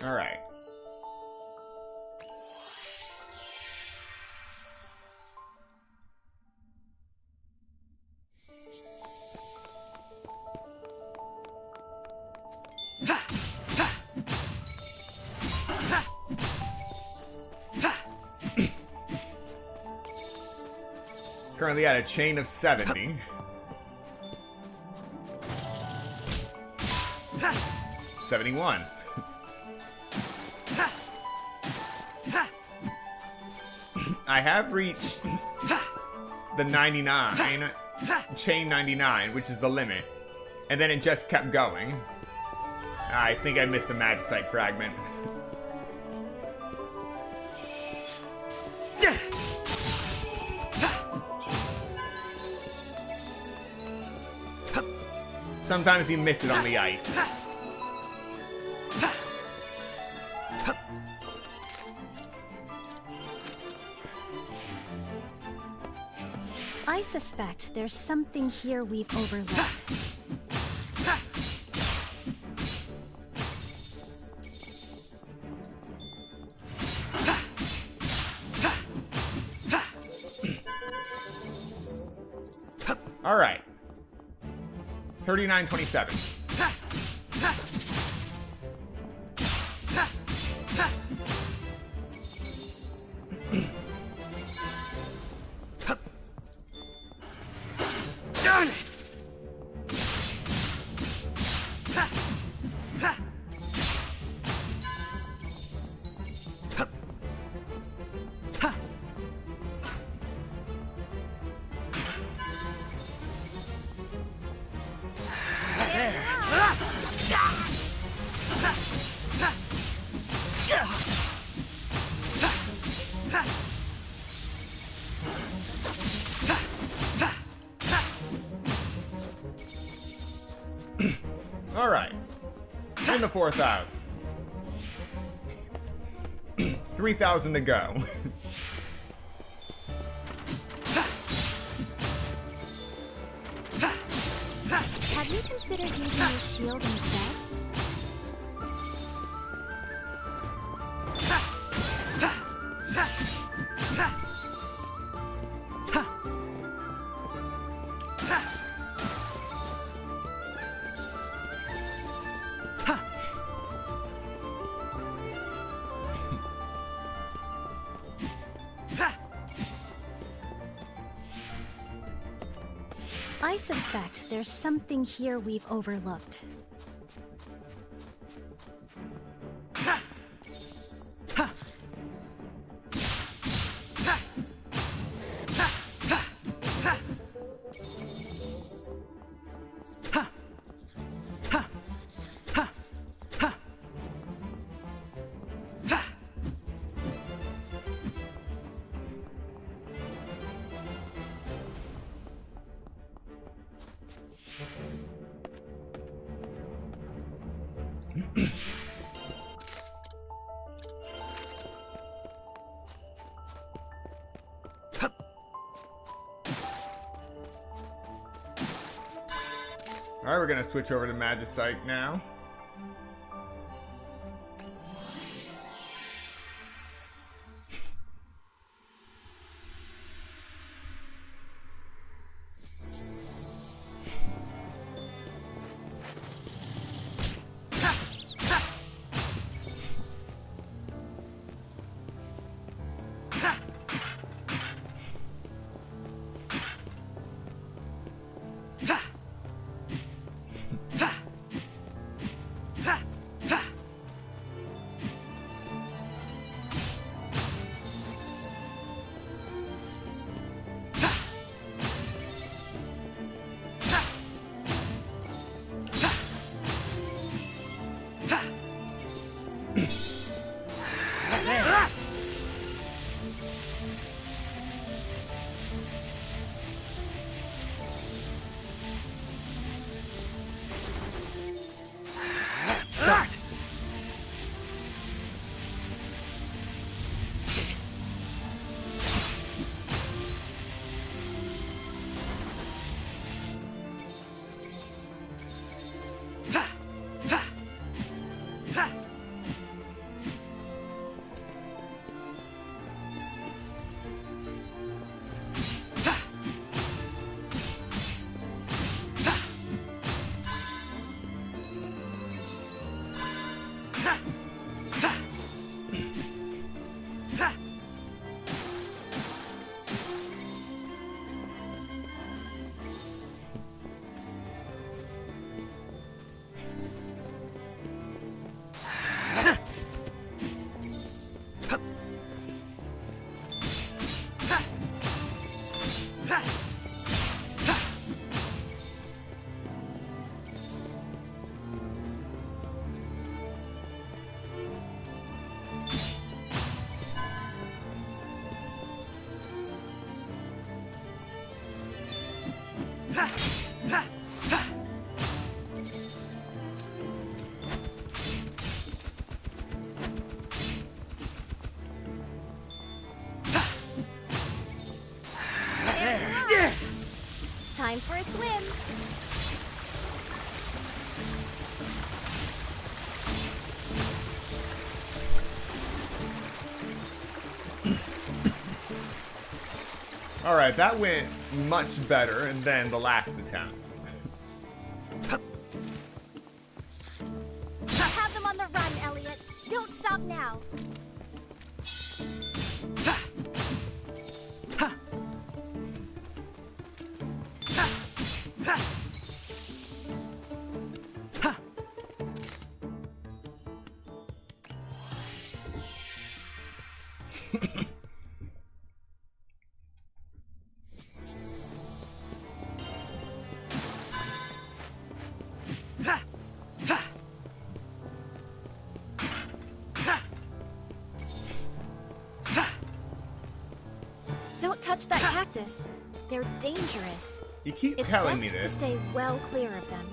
[SPEAKER 1] All right. Currently at a chain of 70. 71. I have reached the 99, chain 99, which is the limit, and then it just kept going. I think I missed the Magicite fragment. Sometimes you miss it on the ice.
[SPEAKER 2] I suspect there's something here we've overlooked.
[SPEAKER 1] All right. 3927.
[SPEAKER 3] Darn it!
[SPEAKER 1] All right. In the 4,000s. 3,000 to go.
[SPEAKER 2] Have you considered using your shield instead? I suspect there's something here we've overlooked.
[SPEAKER 1] Alright, we're gonna switch over to Magicite now.
[SPEAKER 3] Start!
[SPEAKER 2] Time for a swim.
[SPEAKER 1] Alright, that went much better than the last attempt.
[SPEAKER 2] Have them on the run, Elliot. Don't stop now. Don't touch that cactus. They're dangerous.
[SPEAKER 1] You keep
[SPEAKER 2] It's
[SPEAKER 1] telling me
[SPEAKER 2] best to
[SPEAKER 1] this.
[SPEAKER 2] stay well clear of them.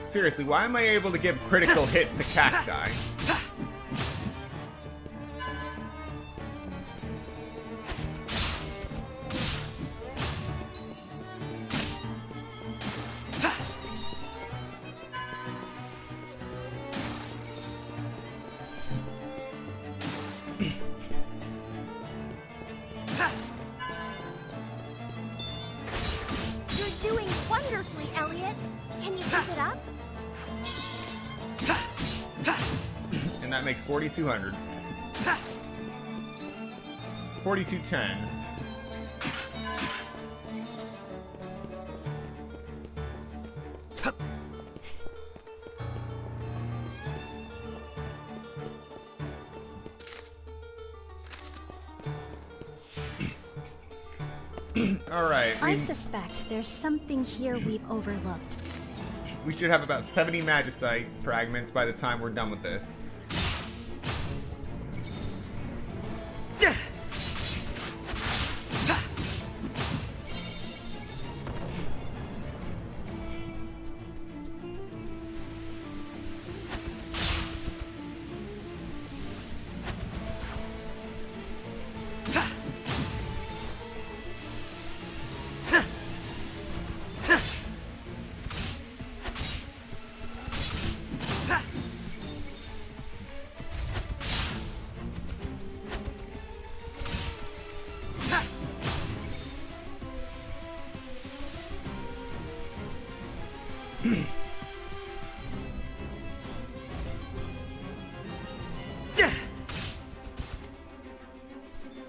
[SPEAKER 1] Seriously, why am I able to give critical hits to cacti?
[SPEAKER 2] You're doing wonderfully, Elliot. Can you keep it up?
[SPEAKER 1] And that makes 4,200. 4,210. Alright,
[SPEAKER 2] I suspect there's something here we've overlooked.
[SPEAKER 1] we should have about 70 Magicite fragments by the time we're done with this.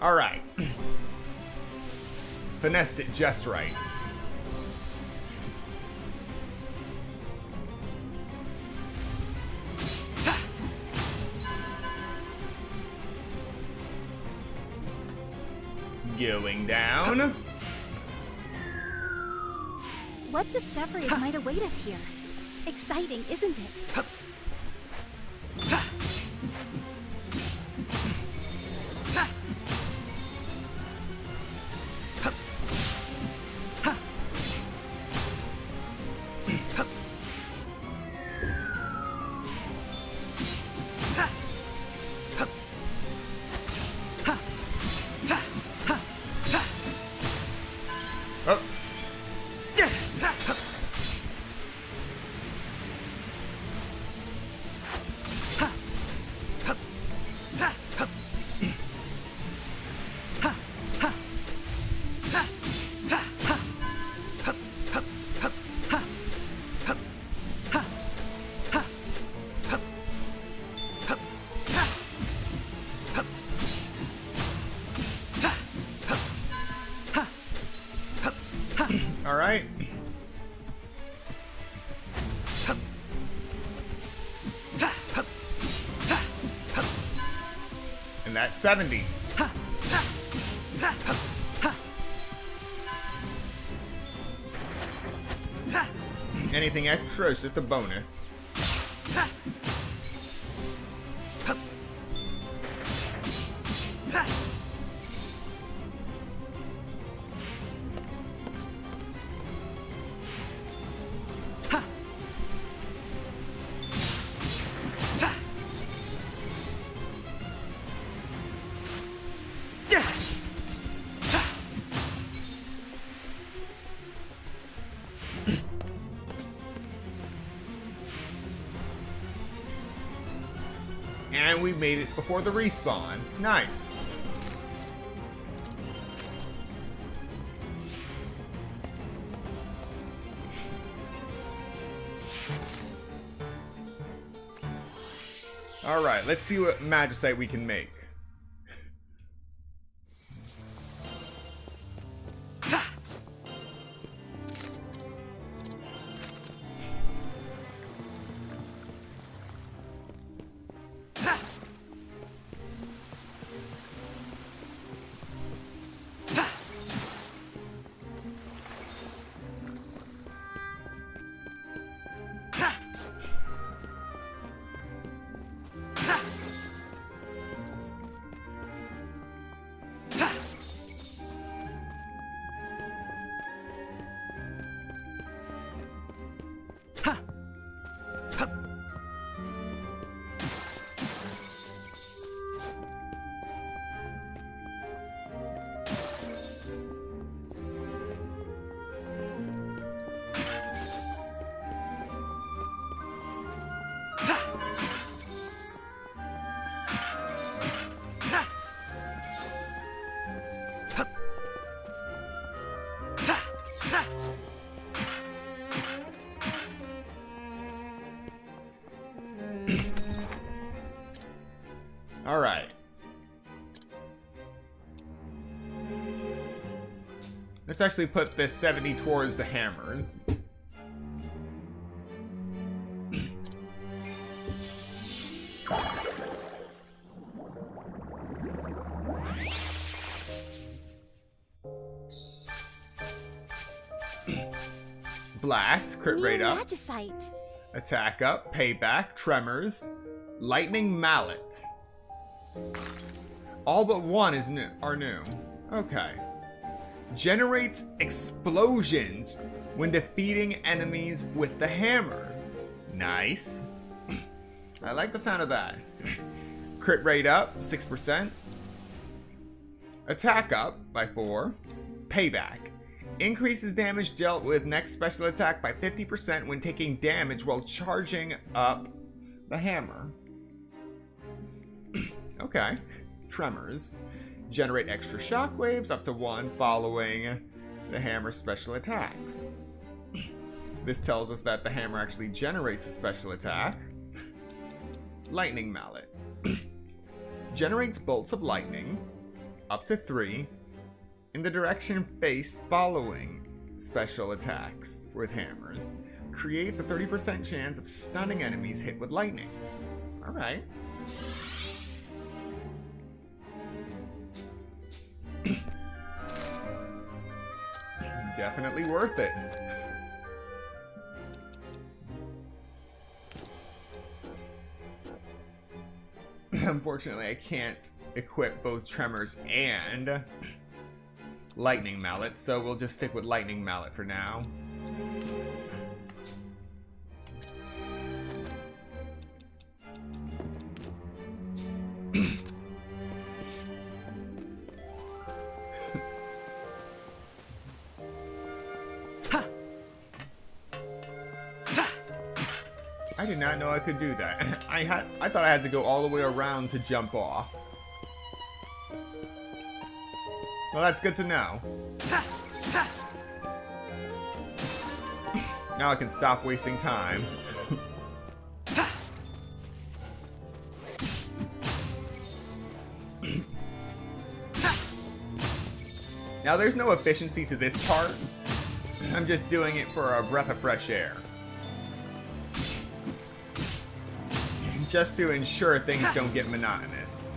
[SPEAKER 1] Alright. Finessed it just right. Going down.
[SPEAKER 2] What discoveries might await us here? Exciting, isn't it?
[SPEAKER 1] And that's 70. Anything extra is just a bonus. And we made it before the respawn. Nice. Alright, let's see what Magicite we can make. Alright. Let's actually put this 70 towards the hammers. Blast, crit rate up.
[SPEAKER 2] Magicite.
[SPEAKER 1] Attack up, payback, tremors, lightning mallet. All but one is new. Are new. Okay. Generates explosions when defeating enemies with the hammer. Nice. I like the sound of that. Crit rate up 6%. Attack up by 4. Payback. Increases damage dealt with next special attack by 50% when taking damage while charging up the hammer. Okay. Tremors. Generate extra shockwaves up to 1 following the hammer's special attacks. This tells us that the hammer actually generates a special attack. Lightning mallet. Generates bolts of lightning up to 3 in the direction faced following special attacks with hammers. Creates a 30% chance of stunning enemies hit with lightning. Alright. Definitely worth it. Unfortunately, I can't equip both tremors and lightning mallet, so we'll just stick with lightning mallet for now. I did not know I could do that. I thought I had to go all the way around to jump off. Well, that's good to know. Now I can stop wasting time. Now there's no efficiency to this part. I'm just doing it for a breath of fresh air. Just to ensure things don't get monotonous.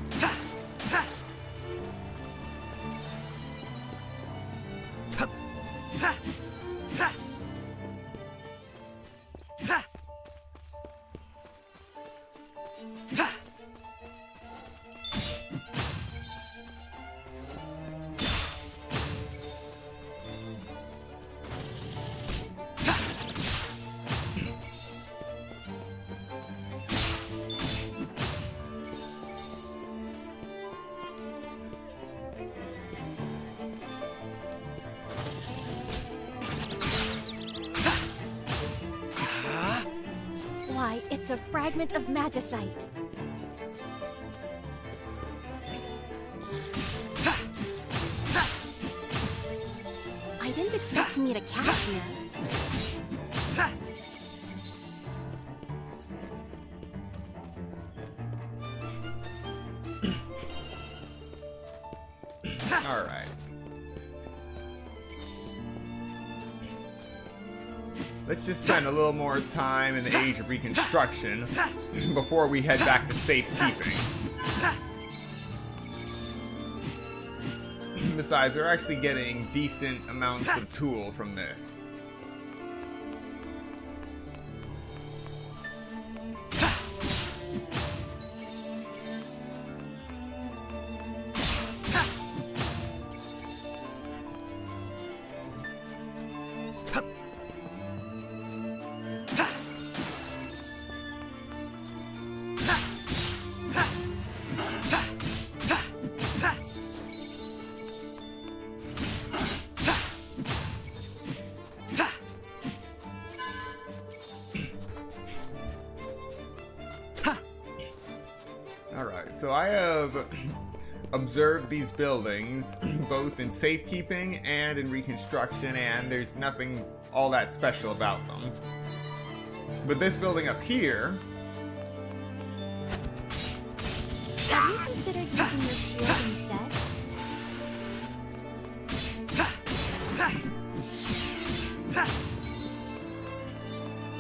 [SPEAKER 2] a fragment of Magicite. I didn't expect to meet a cat here.
[SPEAKER 1] Alright. Let's just spend a little more time in the Age of Reconstruction before we head back to safekeeping. Besides, we're actually getting decent amounts of tool from this. Alright, so I have observed these buildings, both in safekeeping and in reconstruction, and there's nothing all that special about them. But this building up here...
[SPEAKER 2] Have you considered using your shield instead?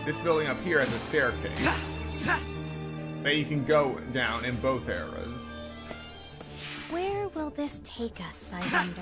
[SPEAKER 1] This building up here has a staircase that you can go down in both eras.
[SPEAKER 2] Where will this take us, I wonder?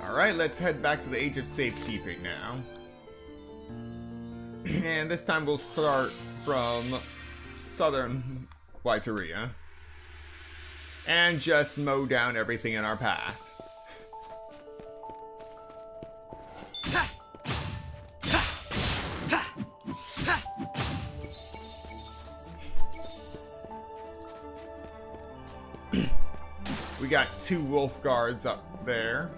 [SPEAKER 1] Alright, let's head back to the Age of Safekeeping now. And this time we'll start from southern Waiteria. And just mow down everything in our path. We got 2 wolf guards up there.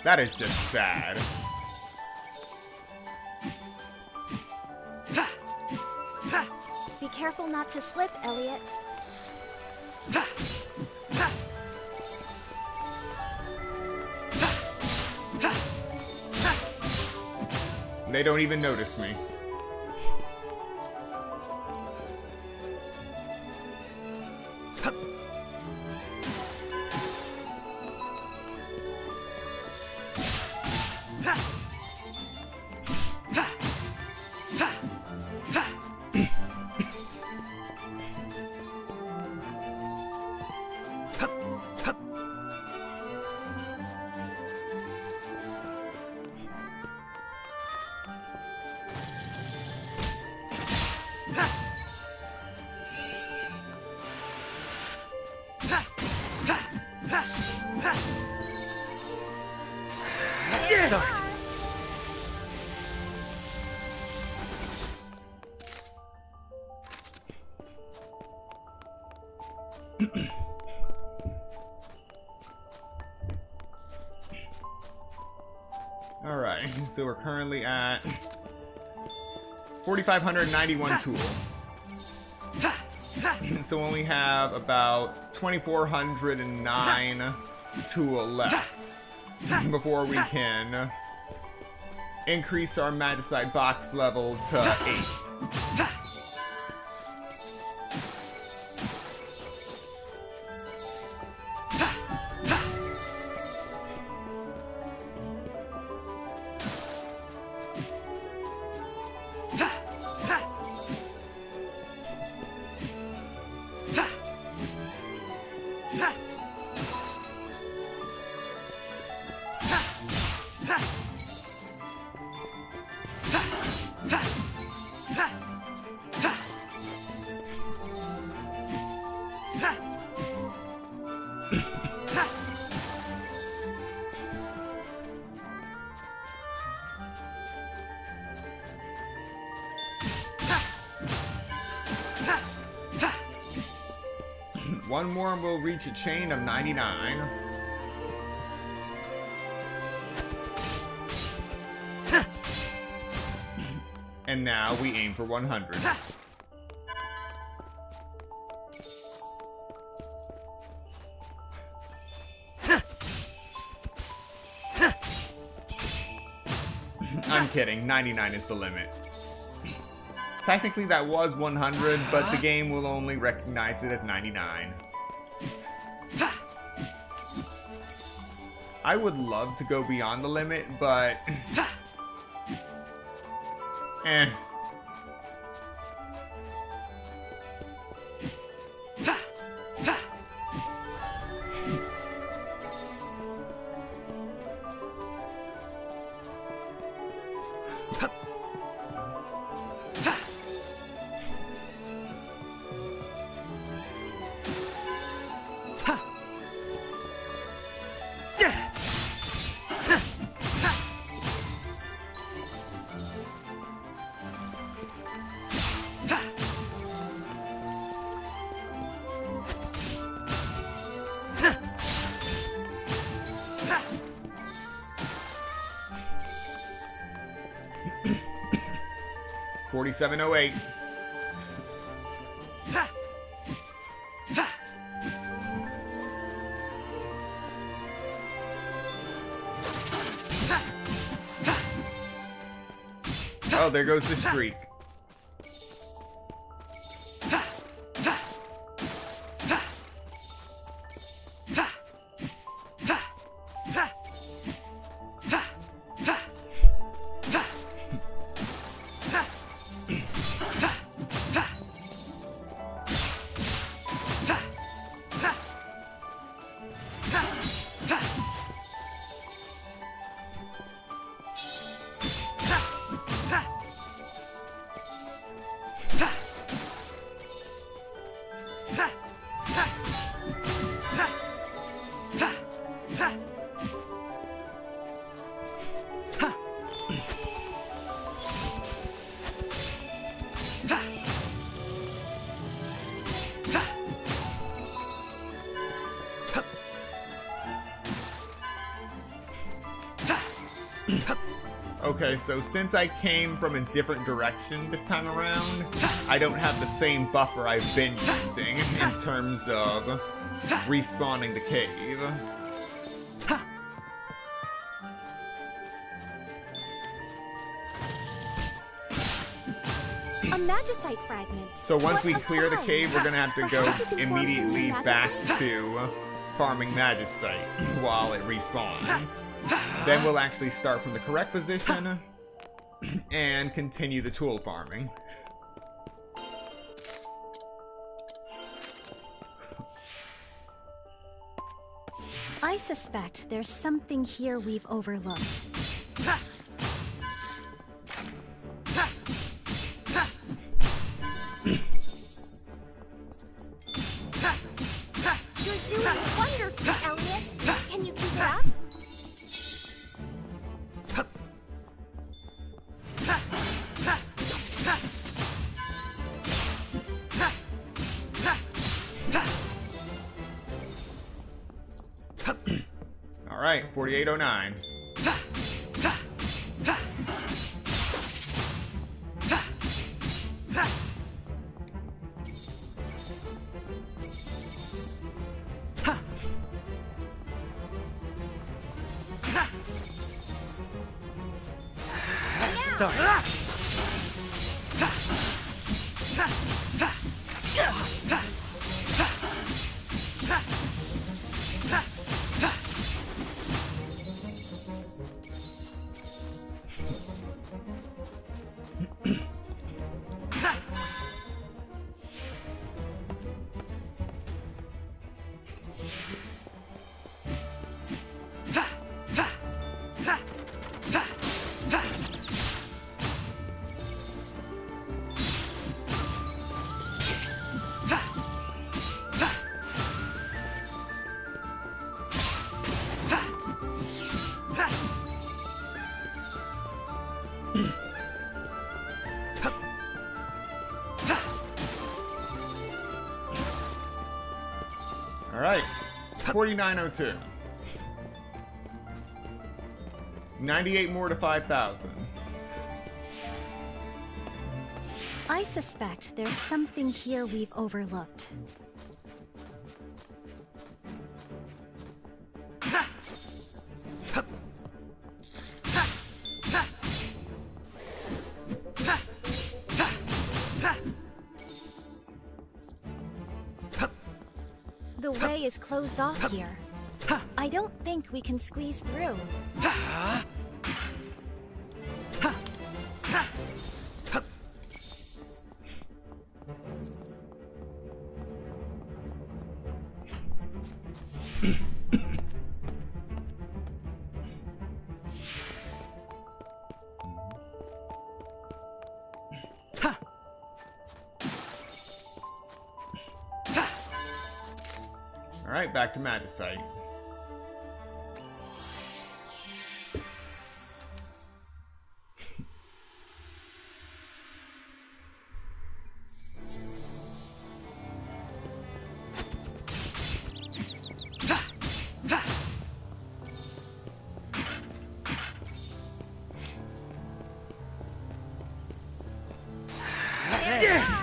[SPEAKER 1] That is just sad.
[SPEAKER 2] Be careful not to slip, Elliot.
[SPEAKER 1] They don't even notice me.
[SPEAKER 3] Let's start.
[SPEAKER 1] Alright, so we're currently at 4,591 tool. So we only have about 2,409 tool left before we can increase our Magicite box level to 8. One more and we'll reach a chain of 99. And now we aim for 100. I'm kidding, 99 is the limit. Technically that was 100, but the game will only recognize it as 99. I would love to go beyond the limit, but... eh. $47.08. Oh, there goes the streak. Okay, so since I came from a different direction this time around, I don't have the same buffer I've been using in terms of respawning the cave.
[SPEAKER 2] A Magicite fragment.
[SPEAKER 1] So once we
[SPEAKER 2] What a
[SPEAKER 1] clear the
[SPEAKER 2] find.
[SPEAKER 1] cave, we're gonna have to go
[SPEAKER 2] Perhaps we can form some
[SPEAKER 1] immediately
[SPEAKER 2] new
[SPEAKER 1] back
[SPEAKER 2] Magicite?
[SPEAKER 1] to farming Magicite while it respawns. Then we'll actually start from the correct position and continue the tool farming.
[SPEAKER 2] I suspect there's something here we've overlooked. You're doing on your feet, Elliot. Can you keep it up?
[SPEAKER 1] All right, 4809.
[SPEAKER 3] Start.
[SPEAKER 1] All right, 4902. 98 more to 5,000.
[SPEAKER 2] I suspect there's something here we've overlooked. The way is closed off here. I don't think we can squeeze through.
[SPEAKER 1] All right, back to Magicite.
[SPEAKER 2] There you are.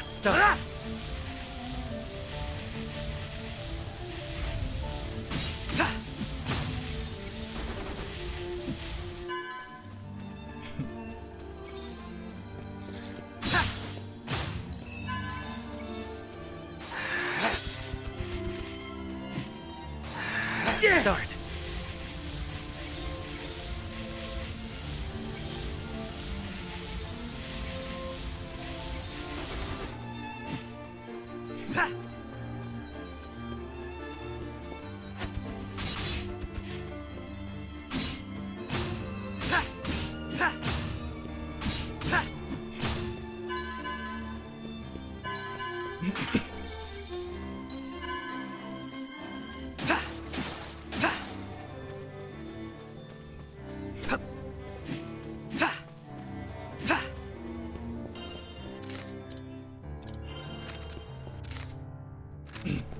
[SPEAKER 3] Start. Start.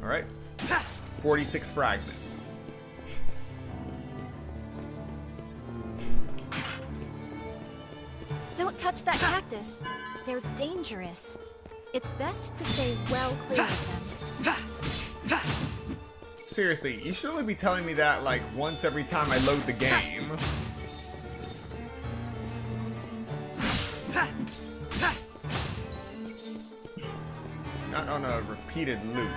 [SPEAKER 1] All right, 46 fragments.
[SPEAKER 2] Don't touch that cactus. They're dangerous. It's best to stay well clear of them.
[SPEAKER 1] Seriously, you should only be telling me that like once every time I load the game. Not on a repeated loop.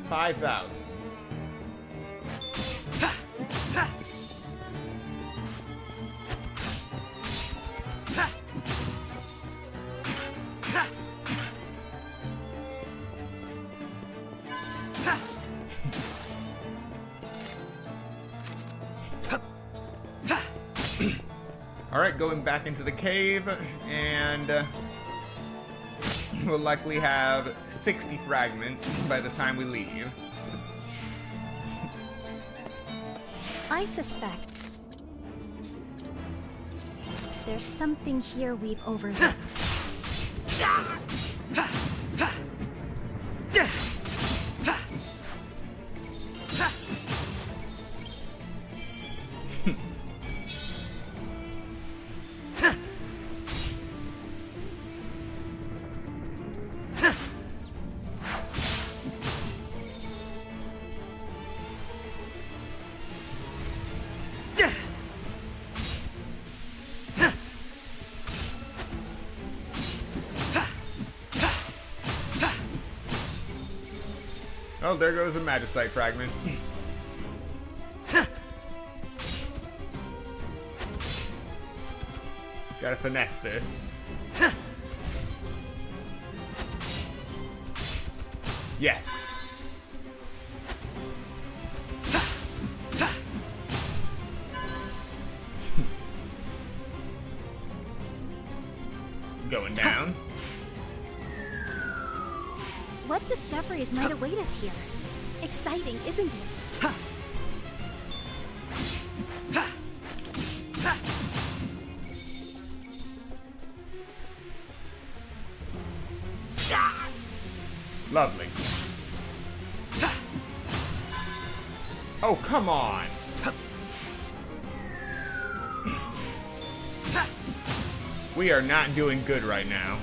[SPEAKER 1] 5,000. Alright, going back into the cave, and we'll likely have 60 fragments by the time we leave.
[SPEAKER 2] I suspect there's something here we've overlooked.
[SPEAKER 1] Oh, there goes a Magicite fragment. Gotta finesse this. Yes. Going down.
[SPEAKER 2] What discoveries might await us here? Exciting, isn't it?
[SPEAKER 1] Lovely. Oh, come on. We are not doing good right now.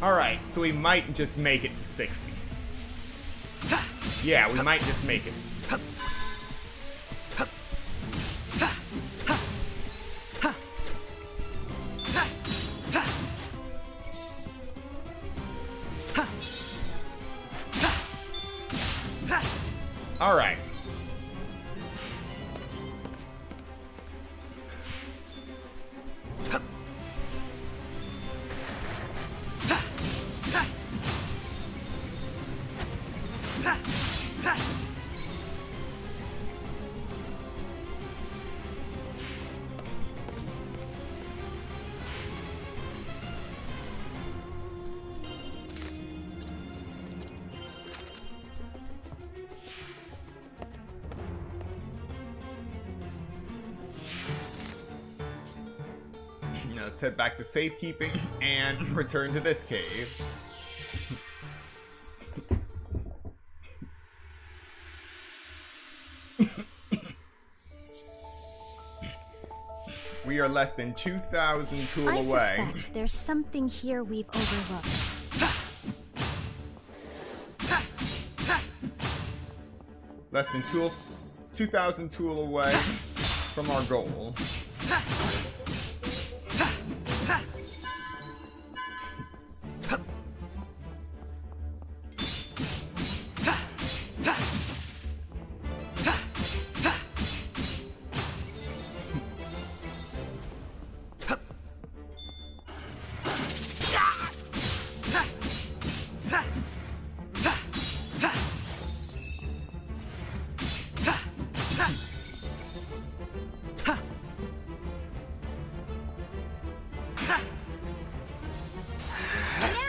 [SPEAKER 1] Alright, so we might just make it to 60. Yeah, we might just make it. Alright. Now let's head back to safekeeping and return to this cave. We are less than 2,000 tool away.
[SPEAKER 2] I suspect there's something here we've overlooked.
[SPEAKER 1] Less than 2,000 tool away from our goal.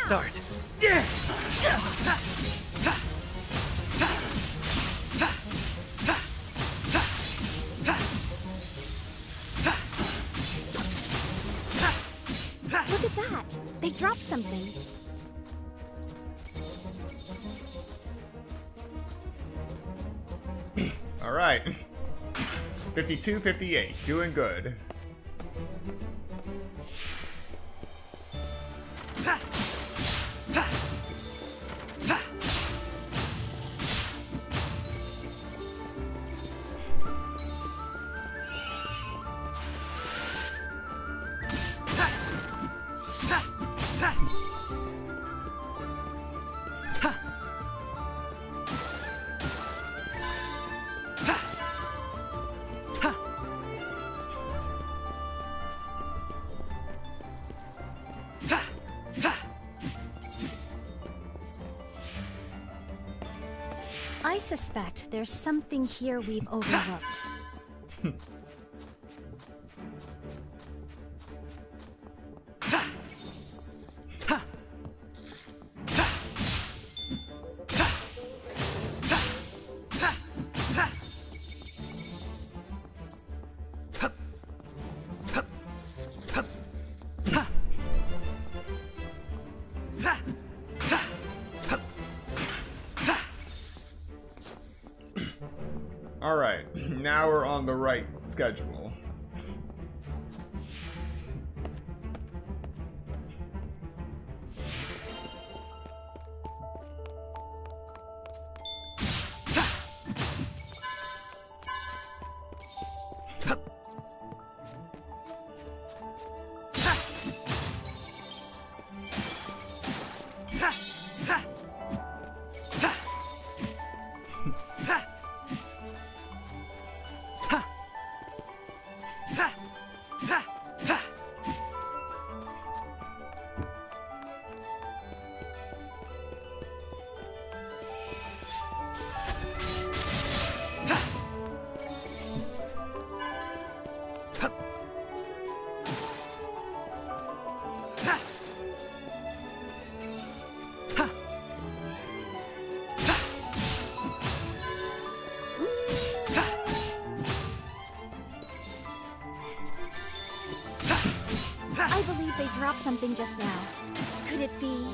[SPEAKER 3] Start.
[SPEAKER 2] Look at that! They dropped something.
[SPEAKER 1] Alright. 52, 58. Doing good.
[SPEAKER 2] I suspect there's something here we've overlooked.
[SPEAKER 1] Alright, now we're on the right schedule.
[SPEAKER 2] I believe they dropped something just now. Could it be?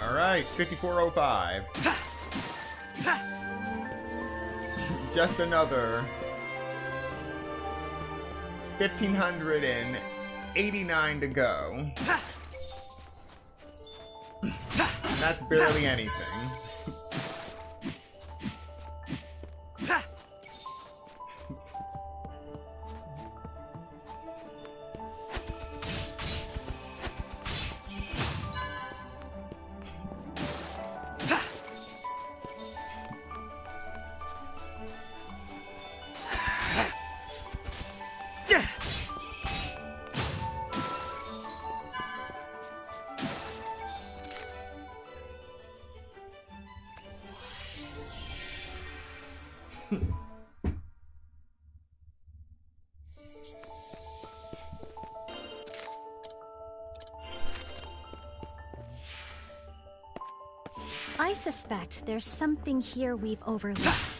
[SPEAKER 1] Alright, 5405. Just another 1,589 to go. That's barely anything.
[SPEAKER 2] suspect there's something here we've overlooked.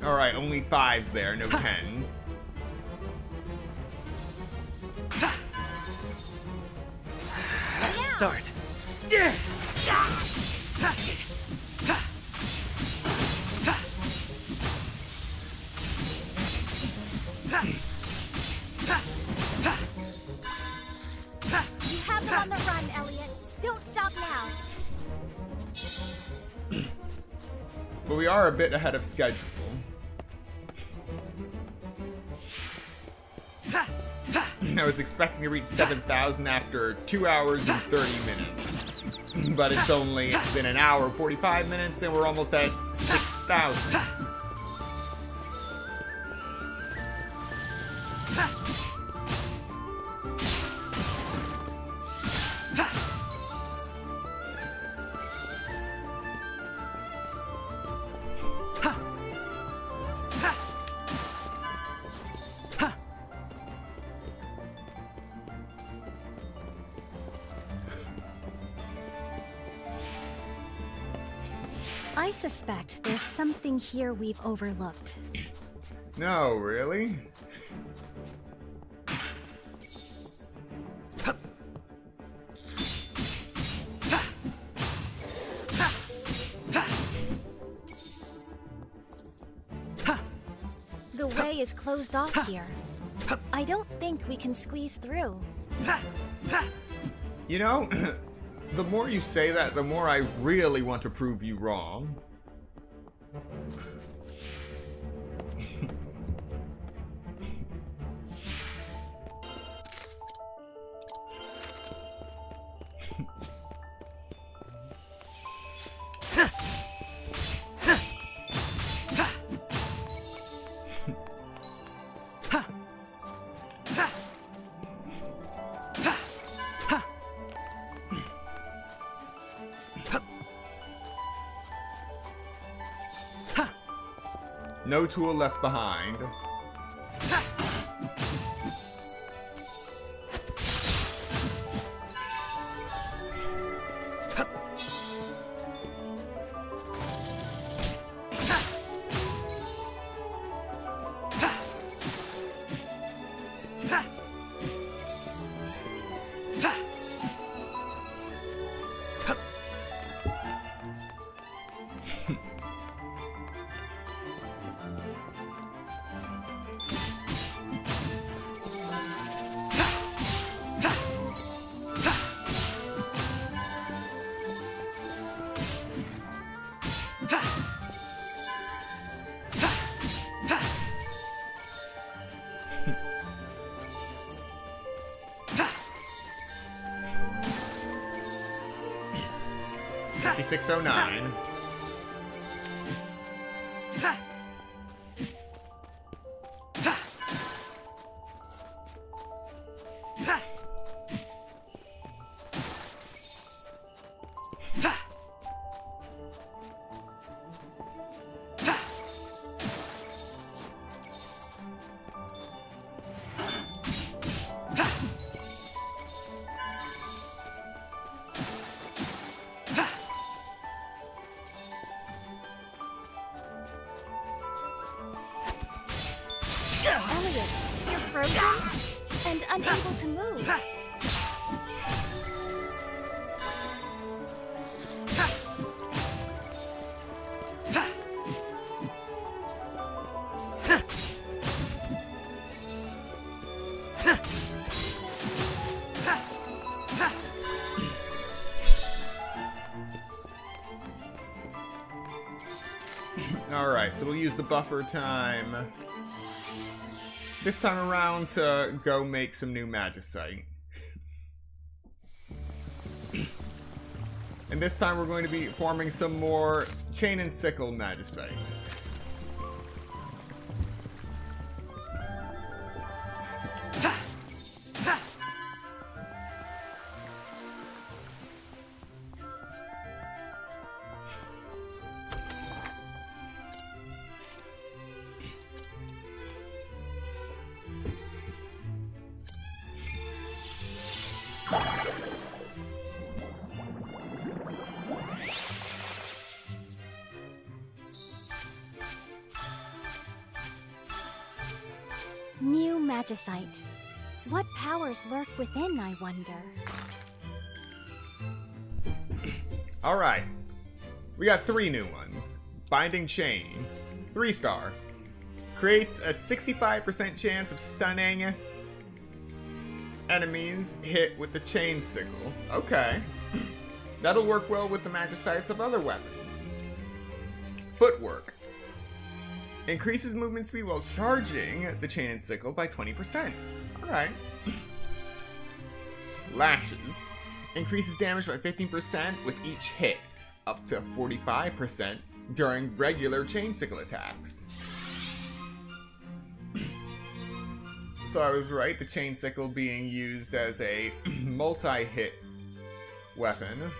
[SPEAKER 1] Alright, only 5s there, no 10s.
[SPEAKER 3] Start.
[SPEAKER 2] You have them on the run, Elliot. Don't stop now.
[SPEAKER 1] But we are a bit ahead of schedule. I was expecting to reach 7,000 after 2 hours and 30 minutes. But it's only been an hour, 45 minutes, and we're almost at 6,000.
[SPEAKER 2] I suspect there's something here we've overlooked.
[SPEAKER 1] No, really?
[SPEAKER 2] The way is closed off here. I don't think we can squeeze through.
[SPEAKER 1] You know, the more you say that, the more I really want to prove you wrong. No tool left behind. $56.09.
[SPEAKER 2] Elliot, you're frozen and unable to move.
[SPEAKER 1] Alright, so we'll use the buffer time. this time around to go make some new Magicite. And this time we're going to be forming some more Chain and Sickle Magicite.
[SPEAKER 2] New Magicite. What powers lurk within, I wonder?
[SPEAKER 1] Alright. We got 3 new ones. Binding Chain. 3-star. Creates a 65% chance of stunning enemies hit with the Chain Sickle. Okay. That'll work well with the Magicites of other weapons. Footwork. Increases movement speed while charging the Chain and Sickle by 20%. Alright. Lashes. Increases damage by 15% with each hit, up to 45% during regular Chain Sickle attacks. So I was right, the Chain Sickle being used as a multi-hit weapon.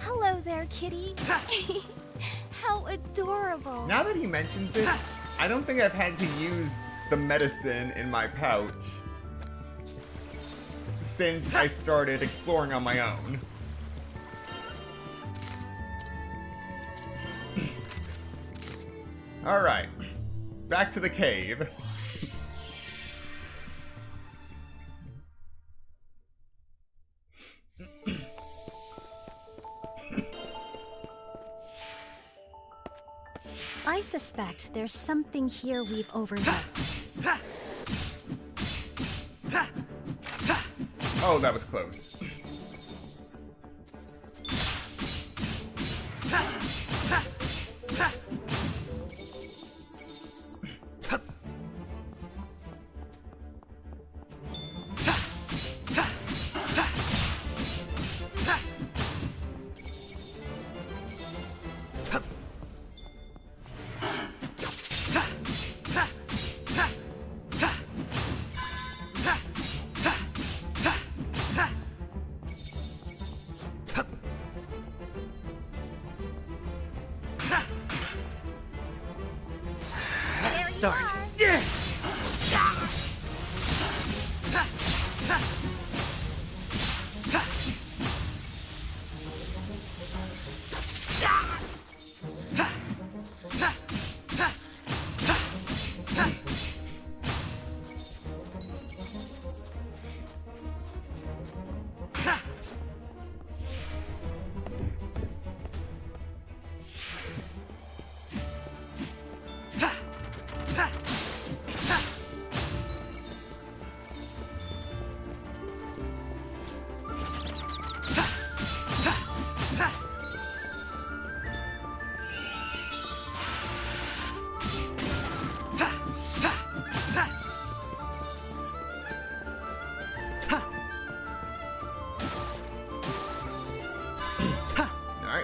[SPEAKER 2] Hello there, kitty. How adorable.
[SPEAKER 1] Now that he mentions it, I don't think I've had to use the medicine in my pouch since I started exploring on my own. Alright, back to the cave.
[SPEAKER 2] I suspect there's something here we've overlooked.
[SPEAKER 1] Oh, that was close.
[SPEAKER 3] Start.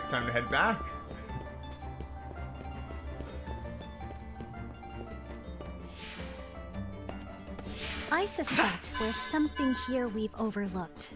[SPEAKER 1] Alright, time to head back.
[SPEAKER 2] I suspect there's something here we've overlooked.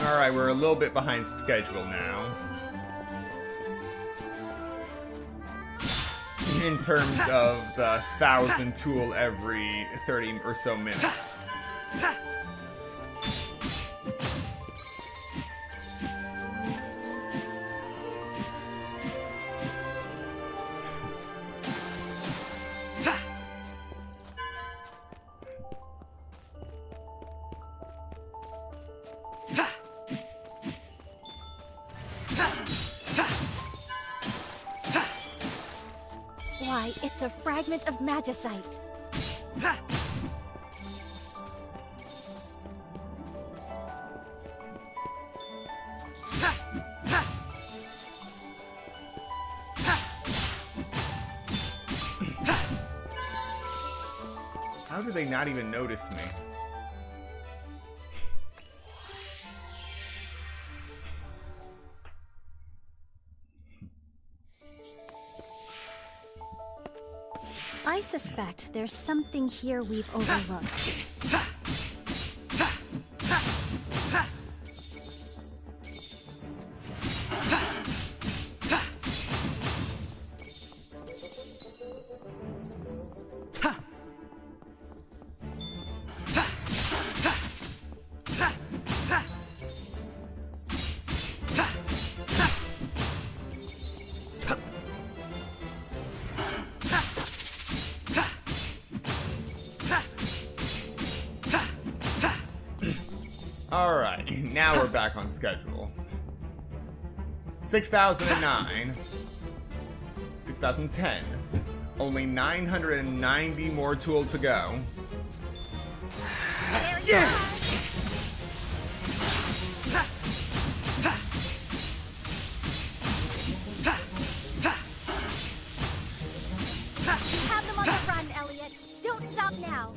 [SPEAKER 1] Alright, we're a little bit behind schedule now. In terms of the 1,000 tool every 30 or so minutes.
[SPEAKER 2] Why, it's a fragment of Magicite.
[SPEAKER 1] How did they not even notice me?
[SPEAKER 2] I suspect there's something here we've overlooked.
[SPEAKER 1] Alright, now we're back on schedule. 6,009. 6,010. Only 990 more tool to go.
[SPEAKER 2] There you are. You have them on the run, Elliot. Don't stop now.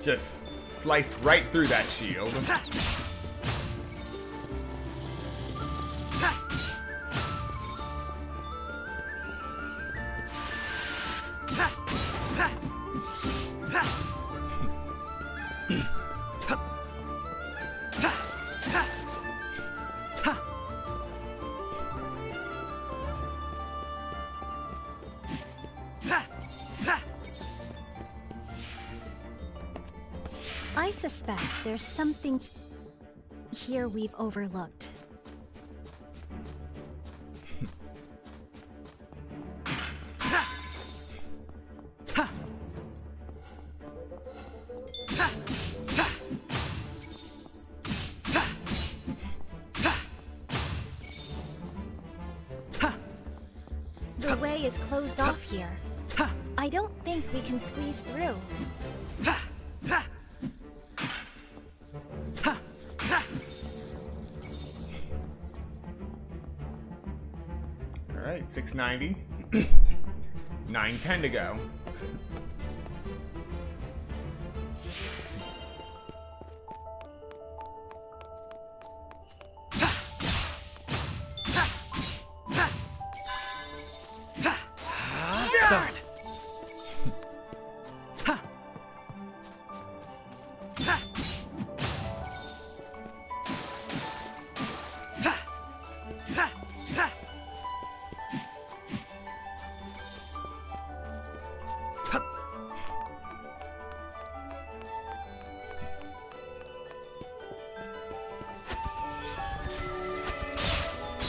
[SPEAKER 1] Just slice right through that shield.
[SPEAKER 2] I suspect there's something here we've overlooked. The way is closed off here. I don't think we can squeeze through.
[SPEAKER 1] Alright, 690. 910 to go.
[SPEAKER 3] Start.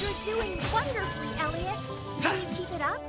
[SPEAKER 2] You're doing wonderfully, Elliot. Can you keep it up?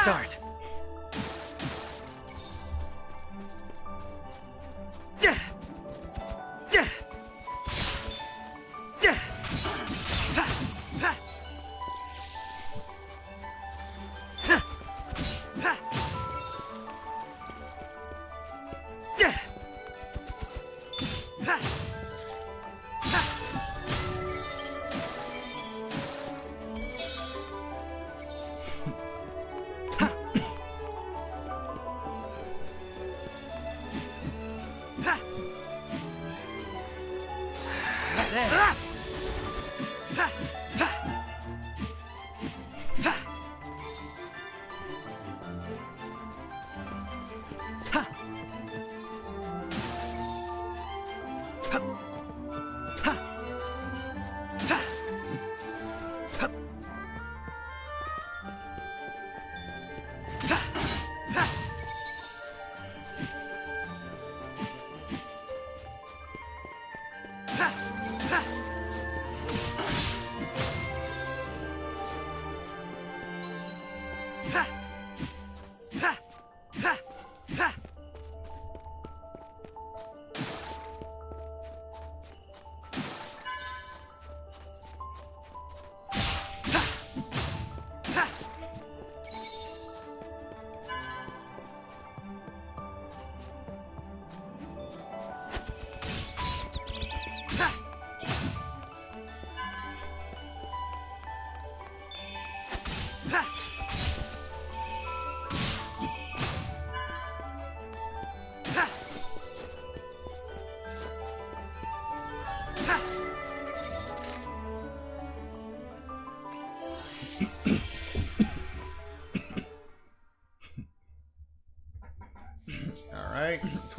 [SPEAKER 3] Start.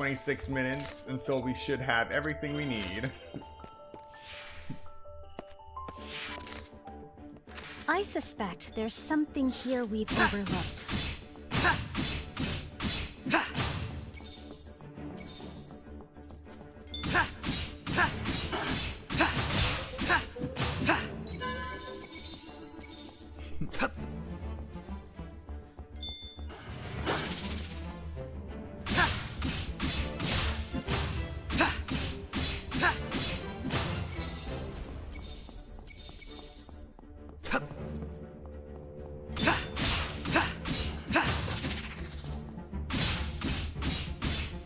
[SPEAKER 1] 26 minutes until we should have everything we need.
[SPEAKER 2] I suspect there's something here we've overlooked.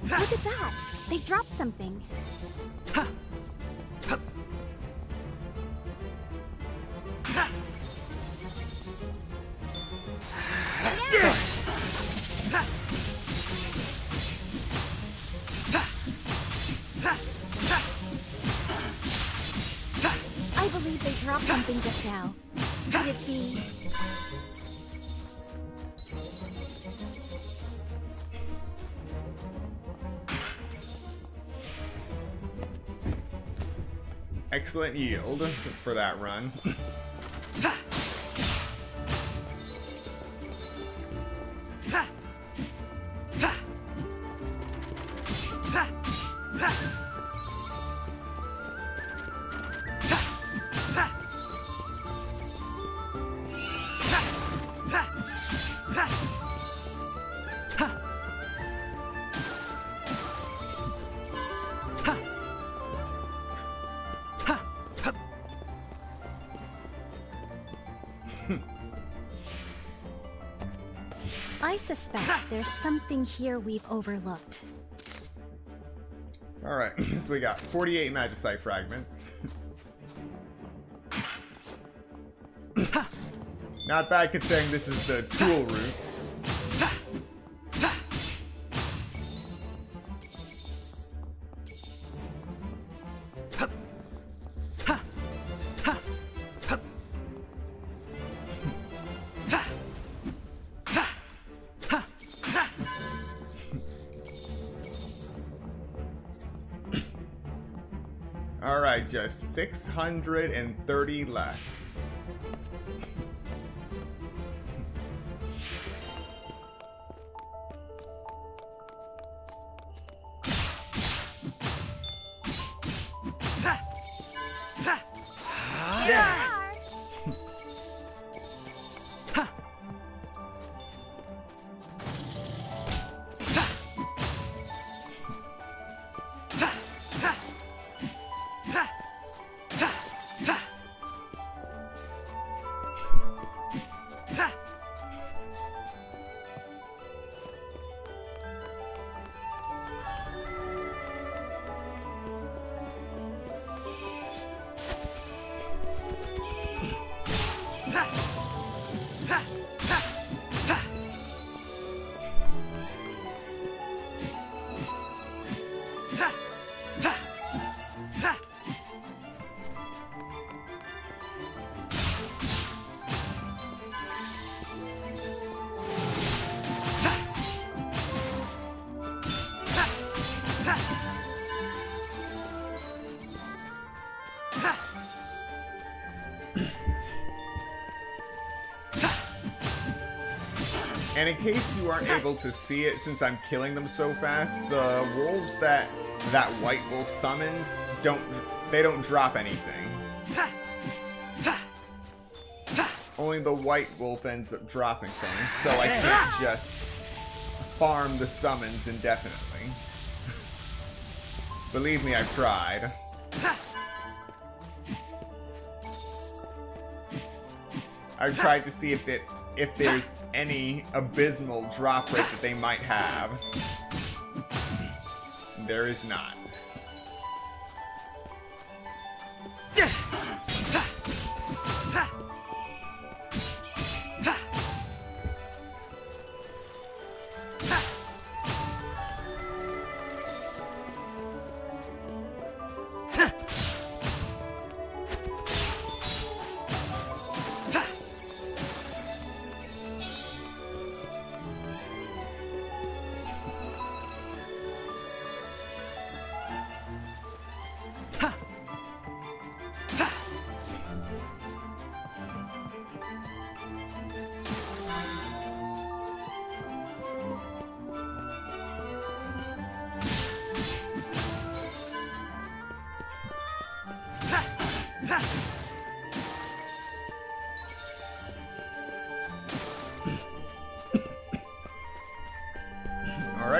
[SPEAKER 2] Look at that! They dropped something. I believe they dropped something just now. Could it be...
[SPEAKER 1] Excellent yield for that run.
[SPEAKER 2] I suspect there's something here we've overlooked.
[SPEAKER 1] Alright, so we got 48 Magicite fragments. Not bad considering this is the tool route. Alright, just 630 left. And in case you aren't able to see it, since I'm killing them so fast, the wolves that white wolf summons don't drop anything. Only the white wolf ends up dropping something, so I can't just farm the summons indefinitely. Believe me, I've tried. I've tried to see if there's any abysmal drop rate that they might have. There is not.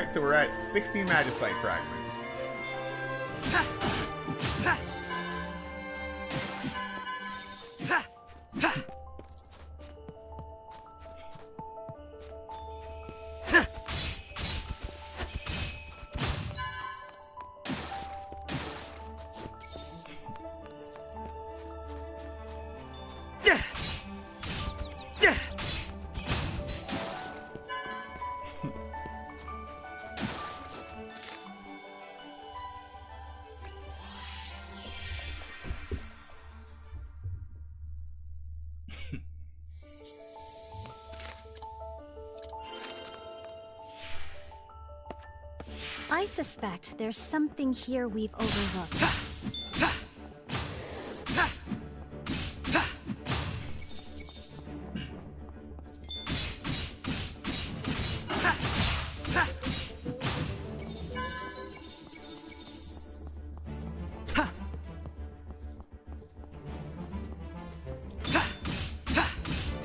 [SPEAKER 1] Alright, so we're at 16 Magicite fragments.
[SPEAKER 2] I suspect there's something here we've overlooked.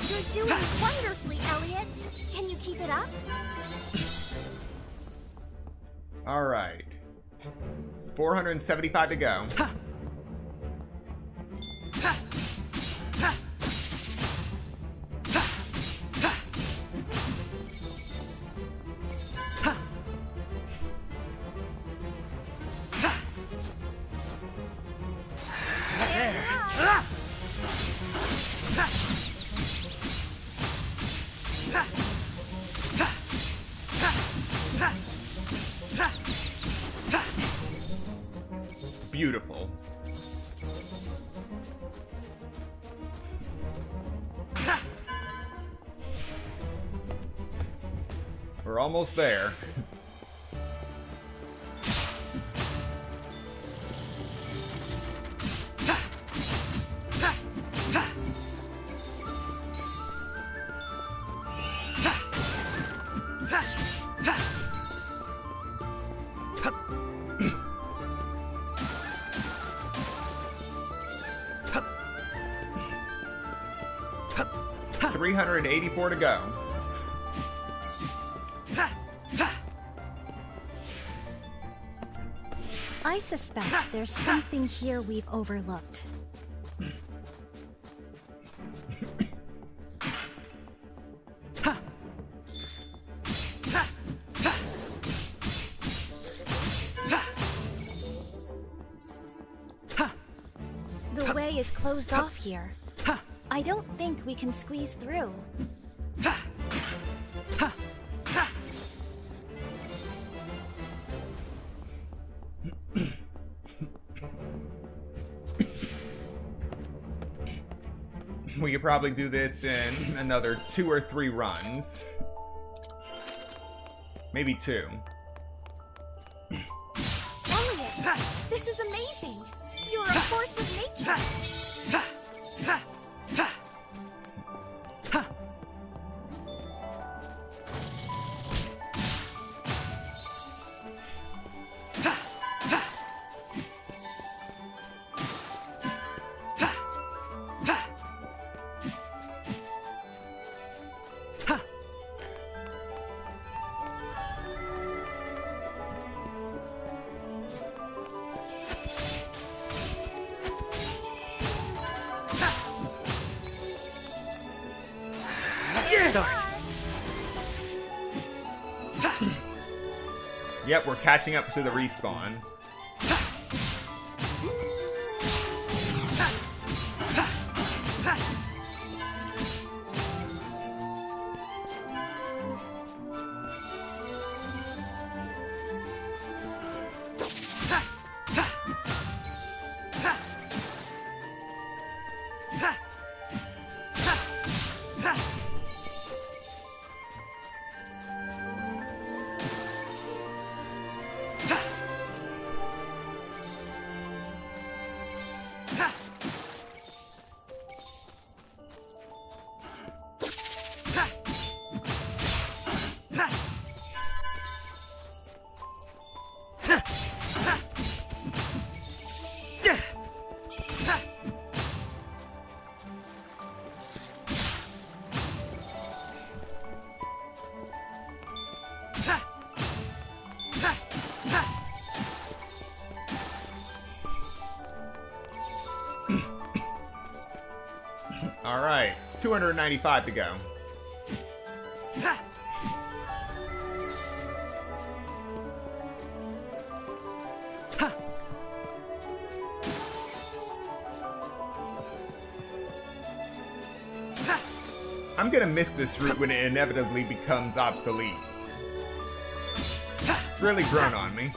[SPEAKER 2] You're doing wonderfully, Elliot. Can you keep it up?
[SPEAKER 1] Alright. It's 475 to go. Beautiful. We're almost there. $384 to go.
[SPEAKER 2] I suspect there's something here we've overlooked. The way is closed off here. I don't think we can squeeze through.
[SPEAKER 1] We could probably do this in another 2 or 3 runs. Maybe 2.
[SPEAKER 2] Elliot, this is amazing! You're a force of nature!
[SPEAKER 1] Yep, we're catching up to the respawn. Alright, 295 to go. I'm gonna miss this route when it inevitably becomes obsolete. It's really grown on me.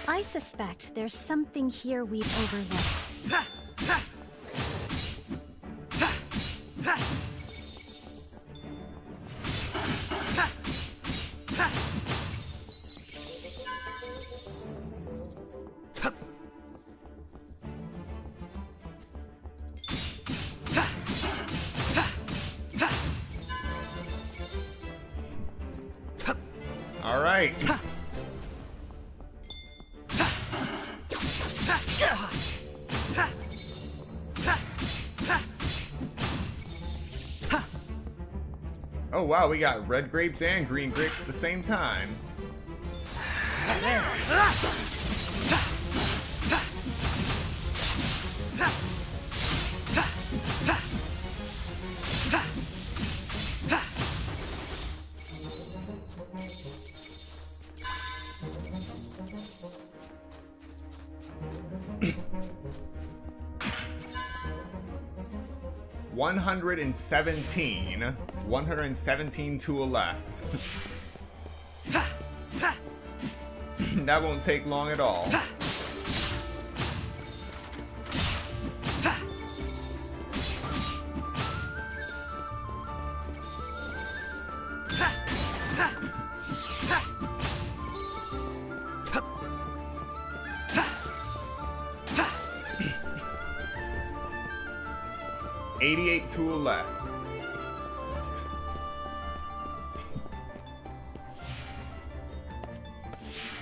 [SPEAKER 2] I suspect there's something here we've overlooked.
[SPEAKER 1] All right. Oh wow, we got red grapes and green grapes at the same time. $117 tool left. That won't take long at all. $88 tool left.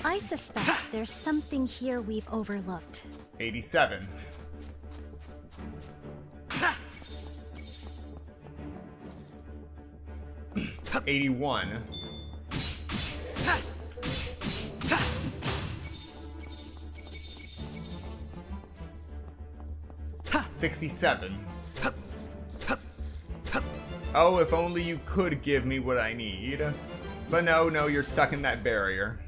[SPEAKER 2] I suspect there's something here we've overlooked.
[SPEAKER 1] 87. $81. $67. Oh, if only you could give me what I need. But no, you're stuck in that barrier.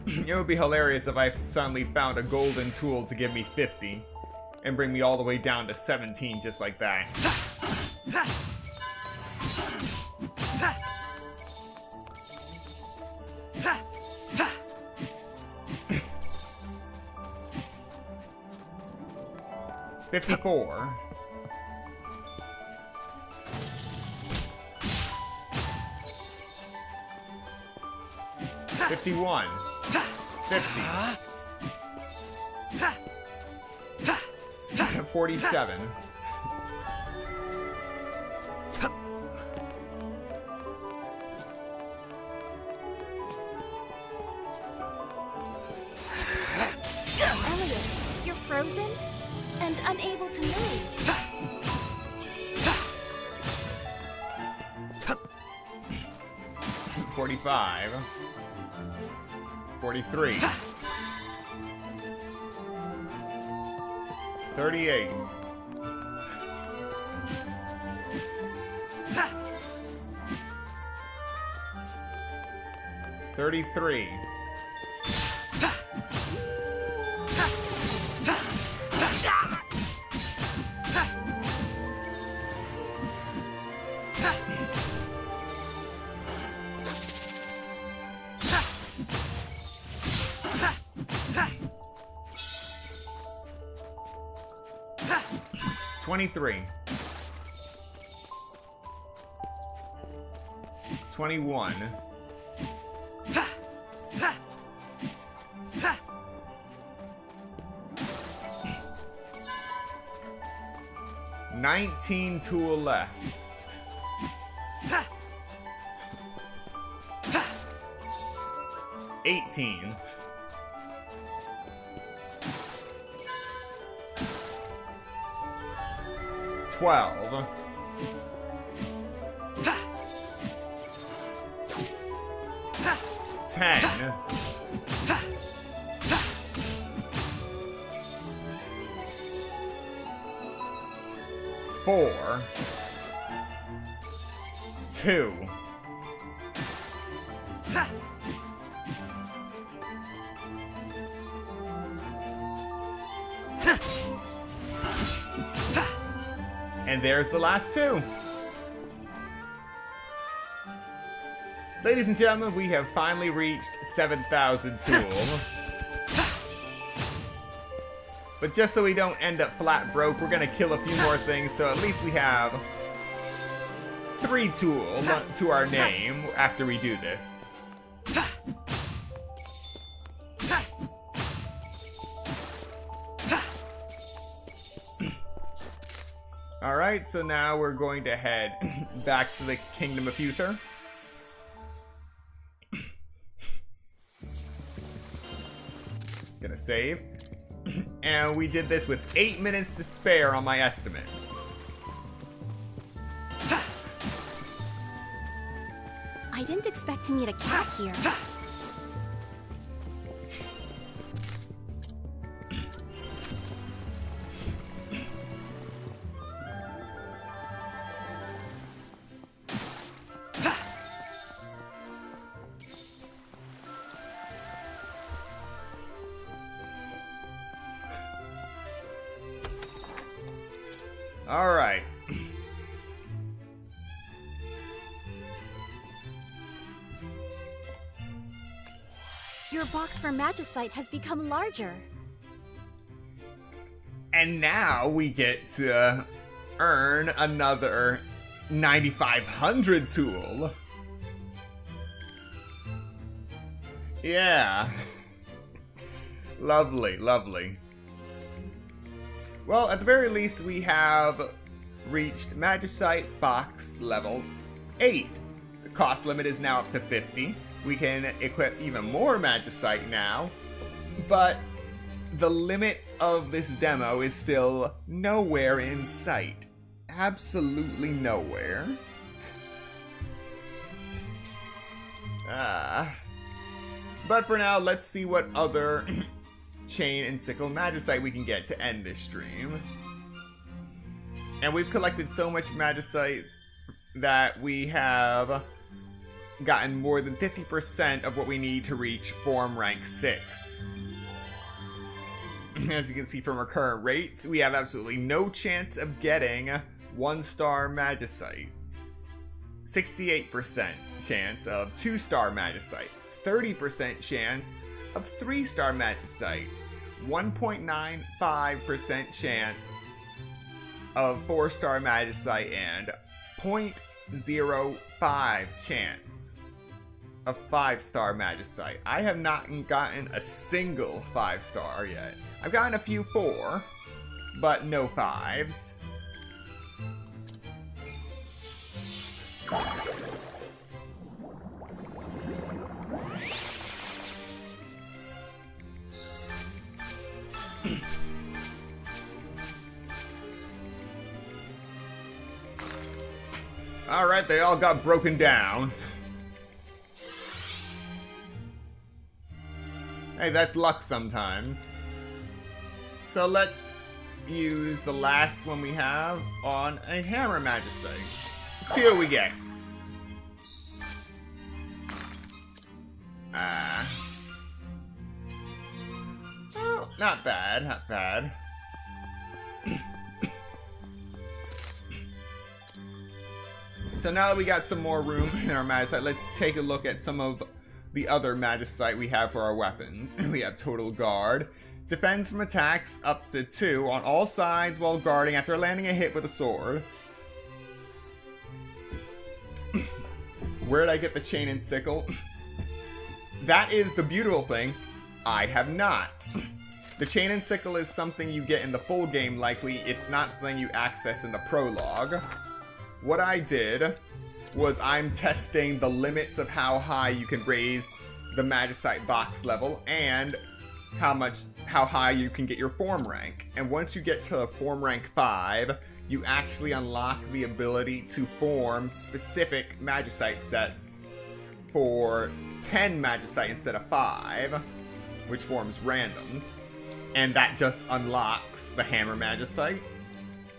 [SPEAKER 1] It would be hilarious if I suddenly found a golden tool to give me 50 and bring me all the way down to 17 just like that. $54. $51. $50. $47.
[SPEAKER 2] Elliot, you're frozen and unable to move.
[SPEAKER 1] $45. $43. $38. $33. 23. 21. 19 tool left. 18. 12. 10. 4. 2. 1. And there's the last 2. Ladies and gentlemen, we have finally reached 7,000 tool. But just so we don't end up flat broke, we're gonna kill a few more things, so at least we have 3 tool to our name after we do this. Alright, so now we're going to head back to the Kingdom of Uther. Gonna save. And we did this with 8 minutes to spare on my estimate.
[SPEAKER 2] I didn't expect to meet a cat here.
[SPEAKER 1] All right.
[SPEAKER 2] Your box for Magicite has become larger.
[SPEAKER 1] And now we get to earn another 9,500 tool. Yeah. Lovely, lovely. Well, at the very least, we have reached Magicite box level 8. The cost limit is now up to 50. We can equip even more Magicite now, but the limit of this demo is still nowhere in sight. Absolutely nowhere. But for now, let's see what other Chain and Sickle Magicite we can get to end this stream. And we've collected so much Magicite that we have gotten more than 50% of what we need to reach Form Rank 6. As you can see from our current rates, we have absolutely no chance of getting 1-star Magicite. 68% chance of 2-star Magicite. 30% chance of 3-star Magicite. 1.95% chance of 4-star Magicite and 0.05 chance of 5-star Magicite. I have not gotten a single 5-star yet. I've gotten a few 4, but no 5s. Alright, they all got broken down. Hey, that's luck sometimes. So let's use the last one we have on a Hammer Magicite. Let's see what we get. Oh, not bad, not bad. So now that we got some more room in our Magicite, let's take a look at some of the other Magicite we have for our weapons. We have Total Guard, Defends from attacks up to 2 on all sides while guarding after landing a hit with a sword. Where did I get the Chain and Sickle? That is the beautiful thing. I have not. The Chain and Sickle is something you get in the full game likely. It's not something you access in the prologue. What I did was I'm testing the limits of how high you can raise the Magicite box level and how high you can get your form rank. And once you get to form rank 5, you actually unlock the ability to form specific Magicite sets for 10 Magicite instead of 5, which forms randoms. And that just unlocks the Hammer Magicite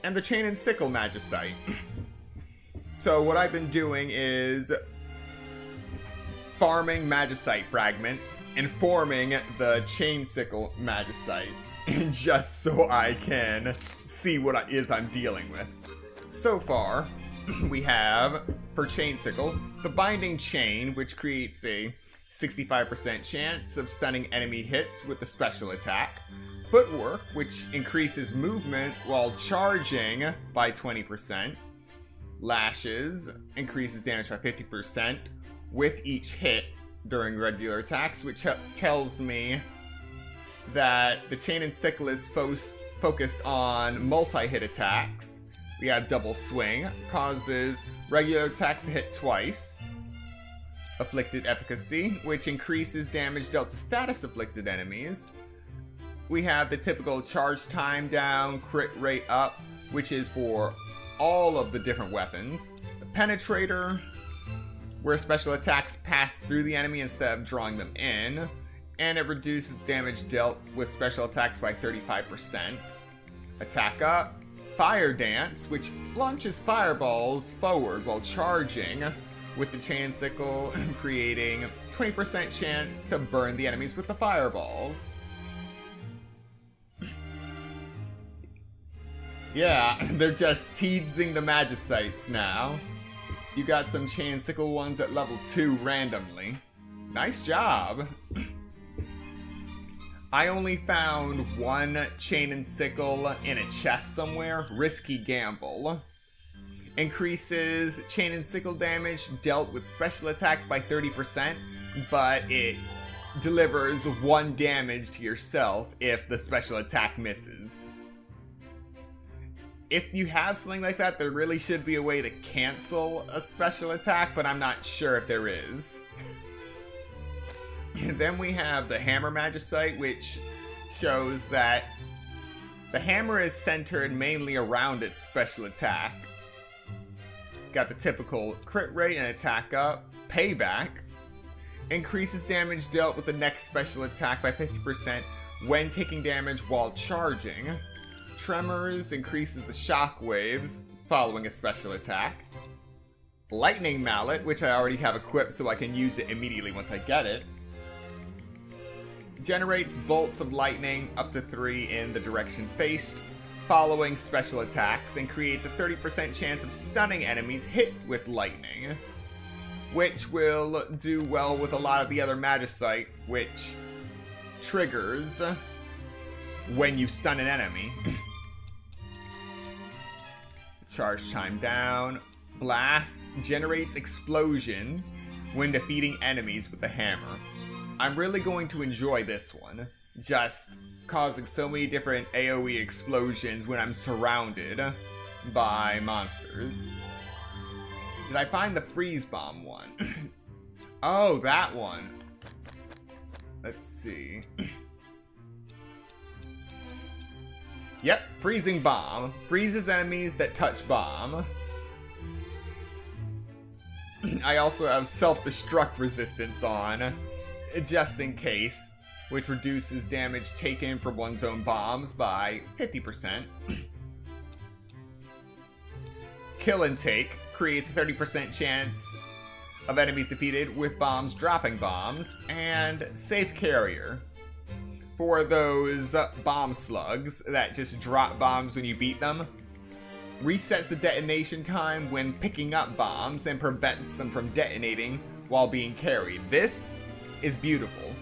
[SPEAKER 1] and the Chain and Sickle Magicite. So what I've been doing is farming Magicite fragments and forming the Chain Sickle Magicites just so I can see what it is I'm dealing with. So far, we have, for Chain Sickle, the Binding Chain, which creates a 65% chance of stunning enemy hits with the special attack. Footwork, which increases movement while charging by 20%. Lashes increases damage by 50% with each hit during regular attacks, which tells me that the Chain and Sickle is focused on multi-hit attacks. We have Double Swing, causes regular attacks to hit twice. Afflicted Efficacy, which increases damage dealt to status afflicted enemies. We have the typical charge time down, crit rate up, which is for all of the different weapons. The Penetrator, where special attacks pass through the enemy instead of drawing them in, and it reduces damage dealt with special attacks by 35%. Attack Up, Fire Dance, which launches fireballs forward while charging, with the Chain and Sickle creating 20% chance to burn the enemies with the fireballs. Yeah, they're just teasing the Magicites now. You got some Chain and Sickle ones at level 2 randomly. Nice job. I only found one Chain and Sickle in a chest somewhere. Risky Gamble. Increases Chain and Sickle damage dealt with special attacks by 30%, but it delivers 1 damage to yourself if the special attack misses. If you have something like that, there really should be a way to cancel a special attack, but I'm not sure if there is. And then we have the Hammer Magicite, which shows that the hammer is centered mainly around its special attack. Got the typical crit rate and attack up. Payback increases damage dealt with the next special attack by 50% when taking damage while charging. Tremors increases the shock waves following a special attack. Lightning Mallet, which I already have equipped so I can use it immediately once I get it. Generates bolts of lightning up to 3 in the direction faced following special attacks and creates a 30% chance of stunning enemies hit with lightning, which will do well with a lot of the other Magicite, which triggers when you stun an enemy. Charge time down. Blast generates explosions when defeating enemies with the hammer. I'm really going to enjoy this one, just causing so many different AoE explosions when I'm surrounded by monsters. Did I find the Freeze Bomb one? Oh, that one. Let's see. Yep, Freezing Bomb. Freezes enemies that touch bomb. I also have Self-Destruct resistance on, just in case, which reduces damage taken from one's own bombs by 50%. Kill and Take creates a 30% chance of enemies defeated with bombs dropping bombs. And Safe Carrier, for those bomb slugs that just drop bombs when you beat them. Resets the detonation time when picking up bombs and prevents them from detonating while being carried. This is beautiful.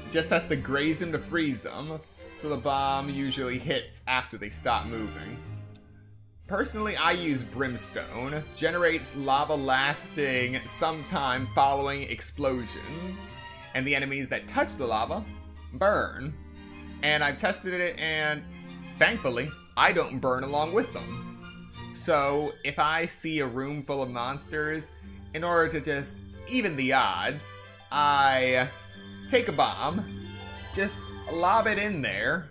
[SPEAKER 1] just has to graze them to freeze them, so the bomb usually hits after they stop moving. Personally, I use Brimstone. Generates lava lasting sometime following explosions, and the enemies that touch the lava burn. And I've tested it, and thankfully, I don't burn along with them. So, if I see a room full of monsters, in order to just even the odds, I take a bomb, just lob it in there,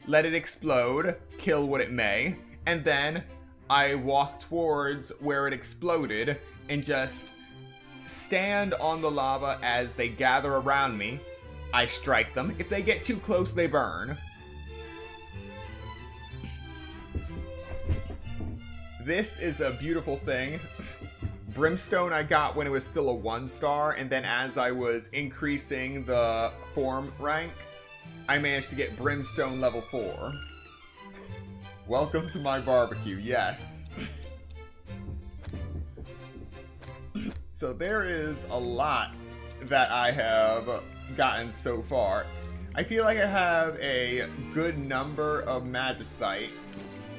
[SPEAKER 1] let it explode, kill what it may, and then I walk towards where it exploded and just stand on the lava as they gather around me. I strike them. If they get too close, they burn. This is a beautiful thing. Brimstone I got when it was still a 1-star, and then as I was increasing the form rank, I managed to get Brimstone level 4. Welcome to my barbecue, yes. So there is a lot that I have gotten so far. I feel like I have a good number of Magicite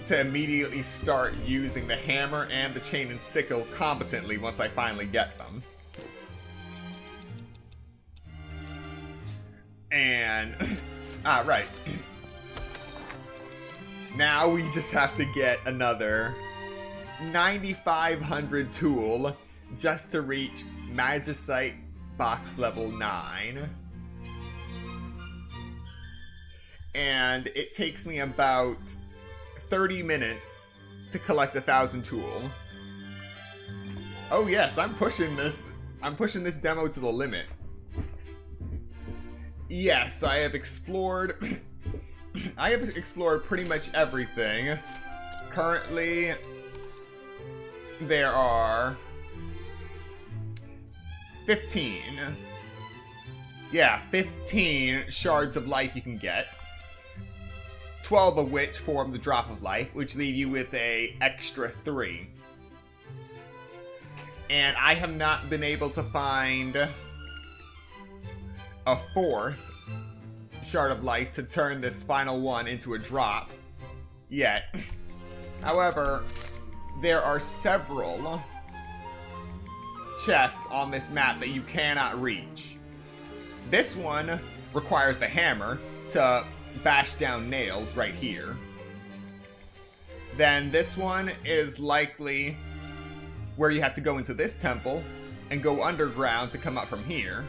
[SPEAKER 1] to immediately start using the hammer and the chain and sickle competently once I finally get them. And, right. Now we just have to get another 9,500 tool just to reach Magicite box level 9. And it takes me about 30 minutes to collect 1,000 tool. Oh yes, I'm pushing this demo to the limit. Yes, I have explored pretty much everything. Currently, there are 15. Yeah, 15 shards of life you can get. 12 of which form the drop of life, which leave you with a extra 3. And I have not been able to find a 4th shard of light to turn this final one into a drop yet. However, there are several chests on this map that you cannot reach. This one requires the hammer to bash down nails right here. Then this one is likely where you have to go into this temple and go underground to come up from here.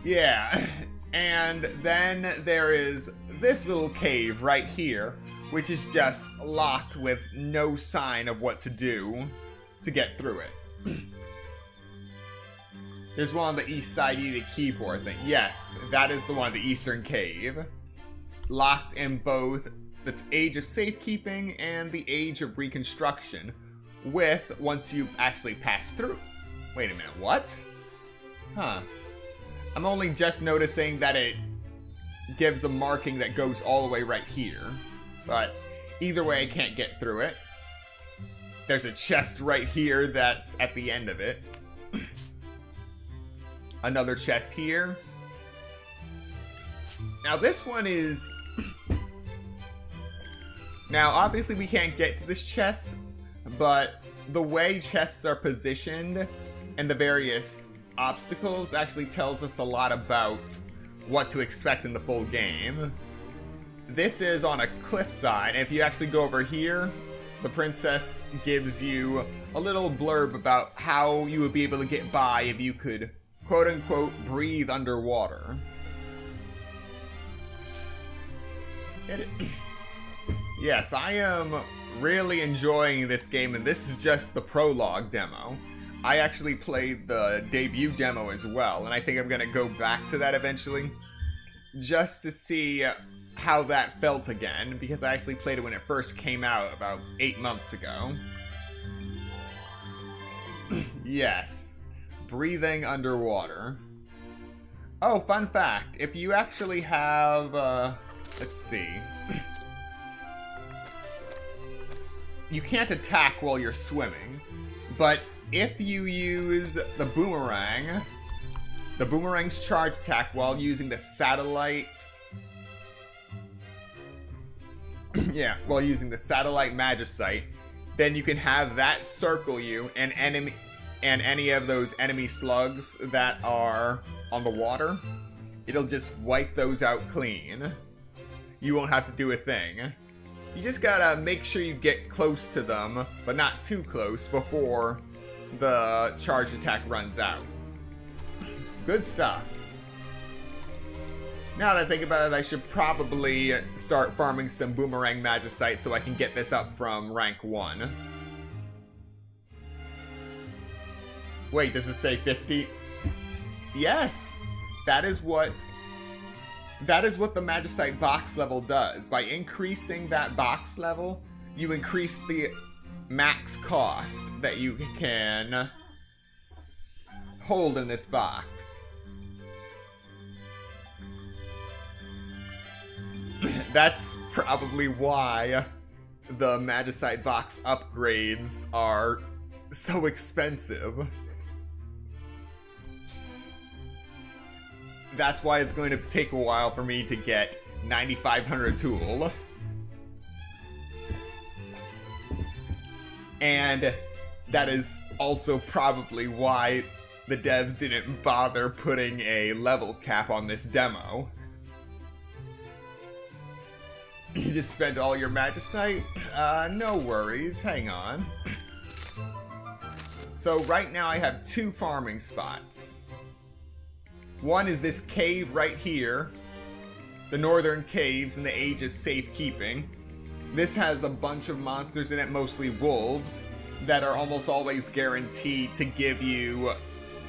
[SPEAKER 1] Yeah, and then there is this little cave right here, which is just locked with no sign of what to do to get through it. There's one on the east side you need a key for, I think. Yes, that is the one, the Eastern Cave. Locked in both the Age of Safekeeping and the Age of Reconstruction, with once you actually pass through. Wait a minute, what? Huh. I'm only just noticing that it gives a marking that goes all the way right here. But either way, I can't get through it. There's a chest right here that's at the end of it. Another chest here. Now this one is... Now obviously we can't get to this chest, but the way chests are positioned and the various obstacles actually tells us a lot about what to expect in the full game. This is on a cliffside, and if you actually go over here, the princess gives you a little blurb about how you would be able to get by if you could quote-unquote breathe underwater. Hit it. Yes, I am really enjoying this game, and this is just the prologue demo. I actually played the debut demo as well, and I think I'm gonna go back to that eventually, just to see how that felt again, because I actually played it when it first came out about 8 months ago. Yes, breathing underwater. Oh, fun fact, if you actually have, let's see. You can't attack while you're swimming, but if you use the boomerang's charge attack while using the satellite... yeah, while using the satellite Magicite, then you can have that circle you and any of those enemy slugs that are on the water. It'll just wipe those out clean. You won't have to do a thing. You just gotta make sure you get close to them, but not too close before the charge attack runs out. Good stuff. Now that I think about it, I should probably start farming some boomerang Magicite so I can get this up from rank 1. Wait, does it say 50? Yes! That is what the Magicite box level does. By increasing that box level, you increase the max cost that you can hold in this box. That's probably why the Magicite box upgrades are so expensive. That's why it's going to take a while for me to get 9500 tool. And that is also probably why the devs didn't bother putting a level cap on this demo. You just spent all your Magicite? No worries, hang on. So right now I have 2 farming spots. One is this cave right here, the Northern Caves in the Age of Safekeeping. This has a bunch of monsters in it, mostly wolves, that are almost always guaranteed to give you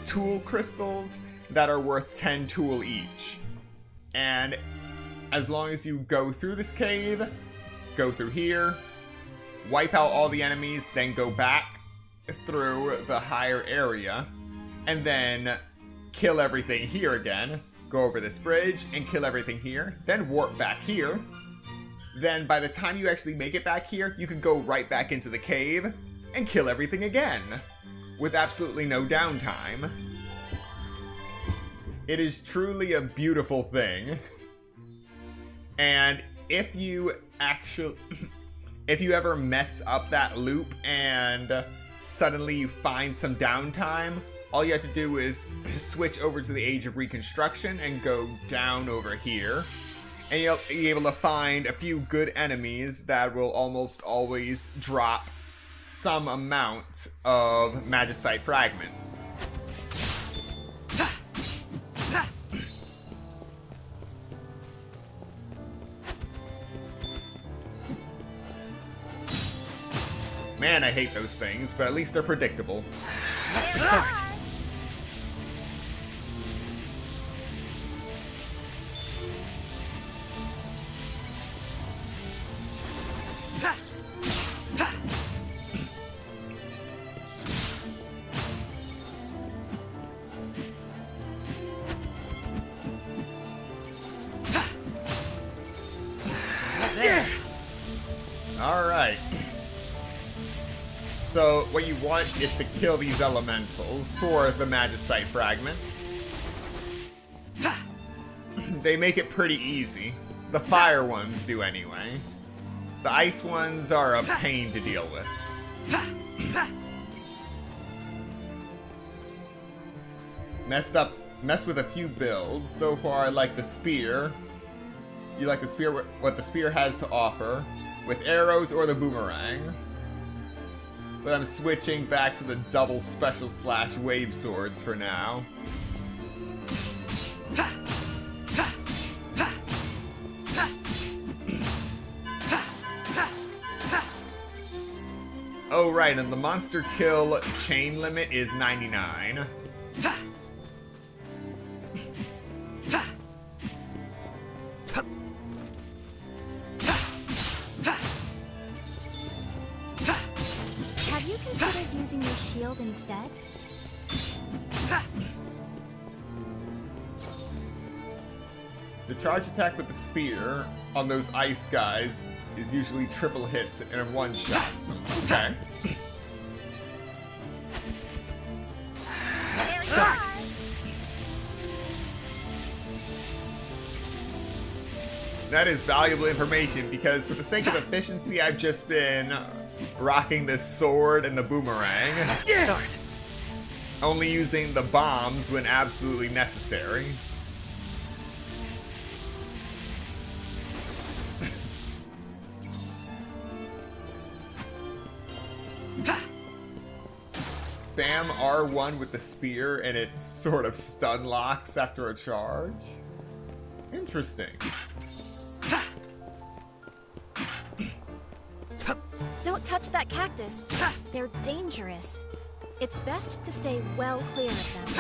[SPEAKER 1] tool crystals that are worth 10 tool each. And as long as you go through this cave, go through here, wipe out all the enemies, then go back through the higher area, and then kill everything here again, go over this bridge and kill everything here, then warp back here. Then by the time you actually make it back here, you can go right back into the cave and kill everything again with absolutely no downtime. It is truly a beautiful thing. And if you ever mess up that loop and suddenly you find some downtime, all you have to do is switch over to the Age of Reconstruction and go down over here. And you'll be able to find a few good enemies that will almost always drop some amount of Magicite fragments. Man, I hate those things, but at least they're predictable.
[SPEAKER 3] Start.
[SPEAKER 1] Alright. So, what you want is to kill these elementals for the Magicite fragments. They make it pretty easy. The fire ones do anyway. The ice ones are a pain to deal with. Messed with a few builds. So far I like the spear. You like the spear, what the spear has to offer, with arrows or the boomerang. But I'm switching back to the double special slash wave swords for now. Oh right, and the monster kill chain limit is 99.
[SPEAKER 2] Have you considered using your shield instead?
[SPEAKER 1] The charge attack with the spear on those ice guys is usually triple hits and one-shots them. Okay.
[SPEAKER 3] Start.
[SPEAKER 1] That is valuable information because for the sake of efficiency, I've just been rocking this sword and the boomerang,
[SPEAKER 3] Start.
[SPEAKER 1] only using the bombs when absolutely necessary. Spam R1 with the spear and it sort of stun locks after a charge. Interesting.
[SPEAKER 2] Don't touch that cactus. They're dangerous. It's best to stay well clear of them.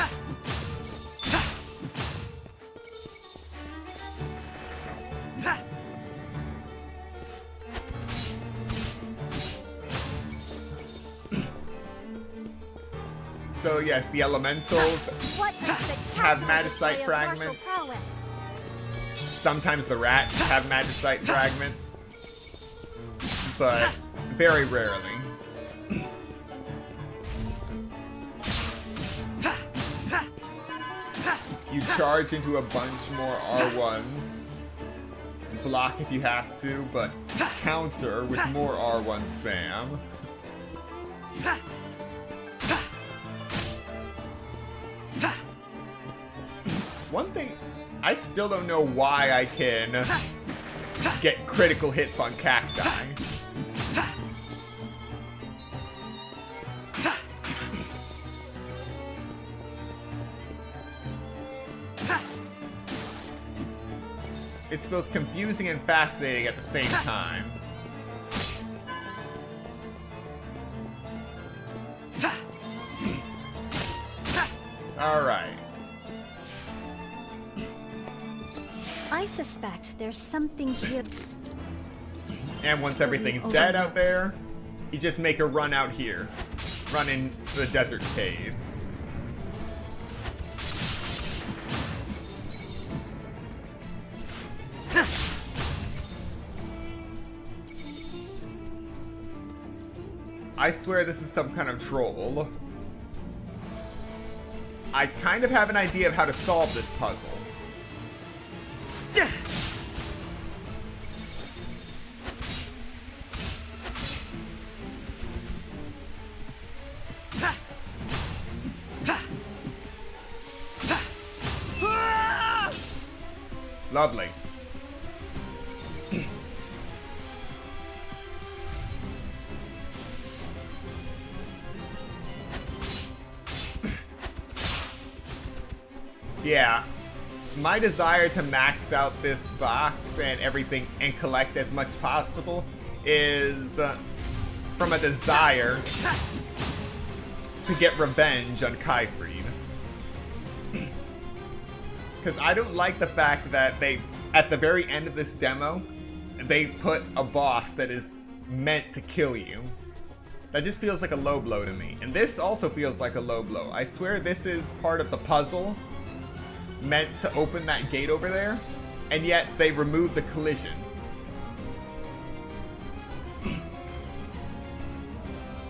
[SPEAKER 1] So yes, the elementals
[SPEAKER 2] What a
[SPEAKER 1] have
[SPEAKER 2] spectacular
[SPEAKER 1] magicite
[SPEAKER 2] display of martial
[SPEAKER 1] fragments.
[SPEAKER 2] prowess.
[SPEAKER 1] Sometimes the rats have magicite fragments, but very rarely. You charge into a bunch more R1s, block if you have to, but counter with more R1 spam. One thing, I still don't know why I can get critical hits on cacti. It's both confusing and fascinating at the same time. Alright.
[SPEAKER 2] I suspect there's something here.
[SPEAKER 1] And once everything's dead out there, you just make a run out here. Run into the desert caves. I swear this is some kind of troll. I kind of have an idea of how to solve this puzzle. Lovely. Yeah, my desire to max out this box and everything and collect as much as possible is from a desire to get revenge on Kyfried. Because I don't like the fact that they, at the very end of this demo, they put a boss that is meant to kill you. That just feels like a low blow to me. And this also feels like a low blow. I swear this is part of the puzzle meant to open that gate over there, and yet they removed the collision.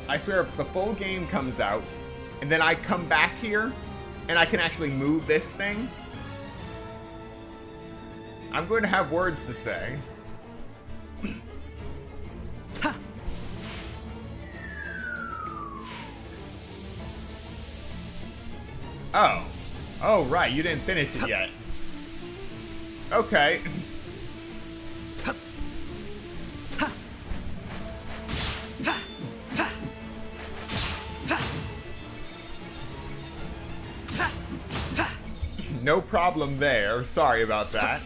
[SPEAKER 1] I swear if the full game comes out, and then I come back here, and I can actually move this thing, I'm going to have words to say. Oh. Oh, right, you didn't finish it yet. Okay. No problem there. Sorry about that.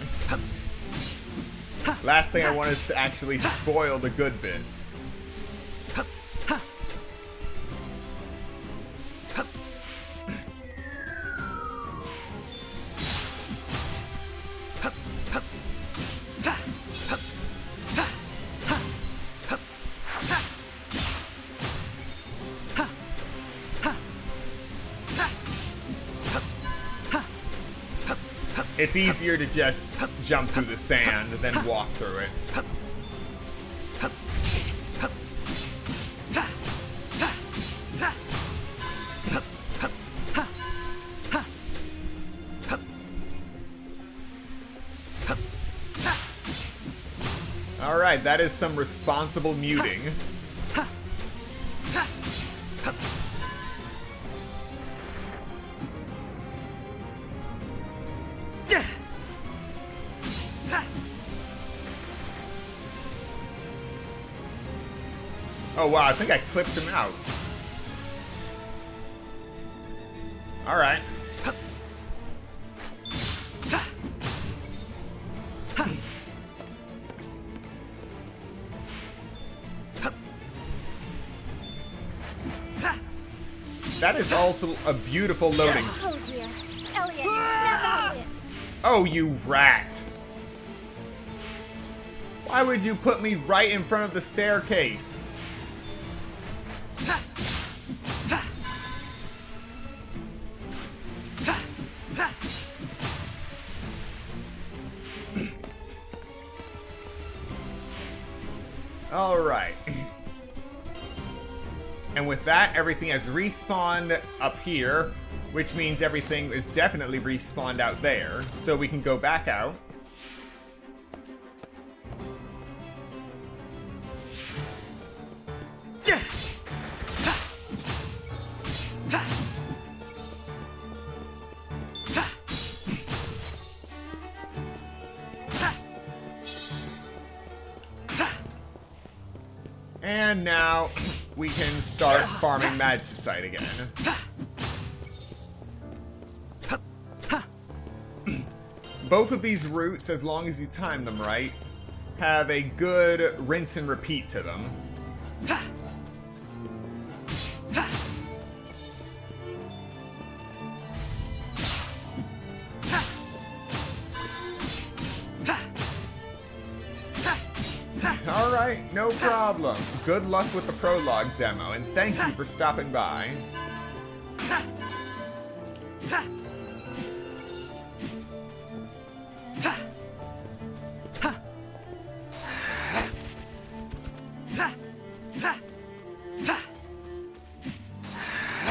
[SPEAKER 1] Last thing I want is to actually spoil the good bits. It's easier to just jump through the sand than walk through it. Alright, that is some responsible muting. Oh wow, I think I clipped him out. Alright. That is also a beautiful loading.
[SPEAKER 2] Oh dear. Elliot, snap out of it.
[SPEAKER 1] Oh, you rat. Why would you put me right in front of the staircase? Alright. And with that, everything has respawned up here, which means everything is definitely respawned out there. So we can go back out. And now we can start farming Magicite again. Both of these routes, as long as you time them right, have a good rinse and repeat to them. Alright, no problem. Good luck with the Prologue Demo, and thank you for stopping by.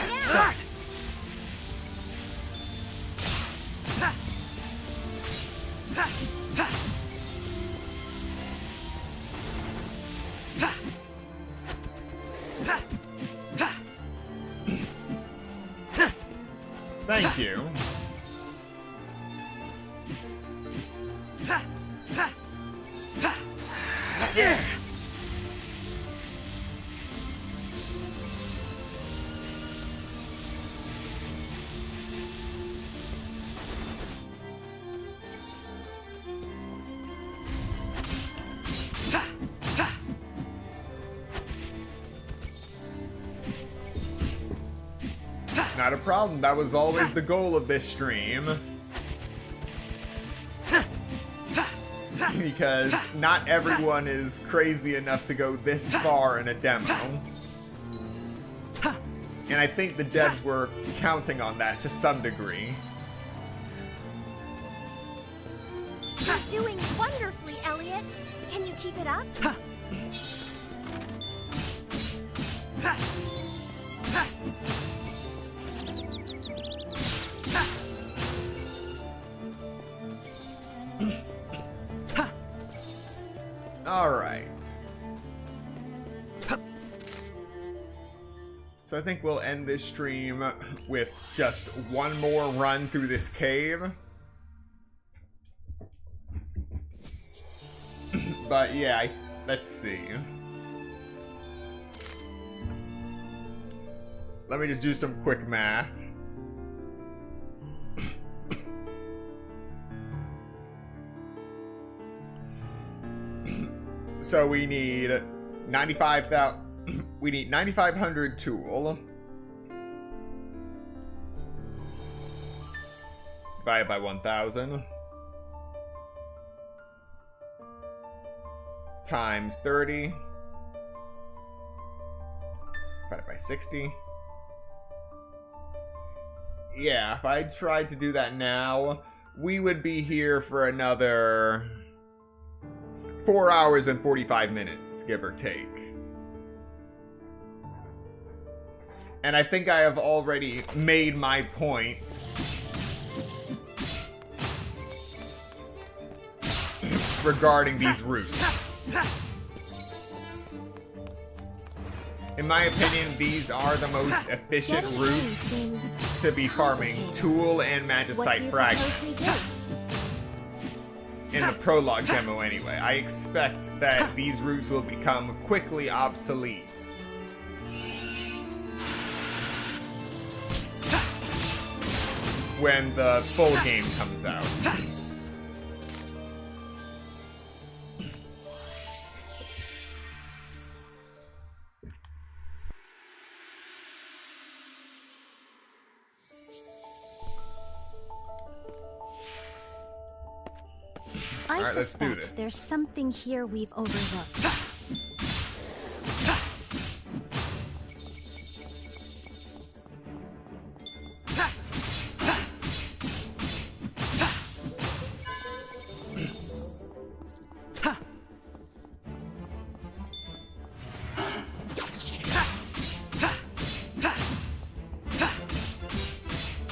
[SPEAKER 3] Start!
[SPEAKER 1] Thank you. Not a problem. That was always the goal of this stream. Because not everyone is crazy enough to go this far in a demo. And I think the devs were counting on that to some degree.
[SPEAKER 2] You're doing wonderfully, Elliot. Can you keep it up?
[SPEAKER 1] Alright. So I think we'll end this stream with just one more run through this cave. But yeah, let's see. Let me just do some quick math. So we need 95,000. We need 9,500 tool. Divided by 1,000. Times 30. Divided by 60. Yeah, if I tried to do that now, we would be here for another 4 hours and 45 minutes, give or take. And I think I have already made my point regarding these routes. In my opinion, these are the most efficient
[SPEAKER 2] Getting in
[SPEAKER 1] routes
[SPEAKER 2] seems
[SPEAKER 1] to be farming
[SPEAKER 2] complicated.
[SPEAKER 1] tool and
[SPEAKER 2] What do
[SPEAKER 1] magicite
[SPEAKER 2] you
[SPEAKER 1] fragments.
[SPEAKER 2] propose we do?
[SPEAKER 1] In the prologue demo anyway. I expect that these routes will become quickly obsolete. When the full game comes out.
[SPEAKER 2] I
[SPEAKER 1] Alright, let's do
[SPEAKER 2] suspect
[SPEAKER 1] this.
[SPEAKER 2] there's something here we've overlooked.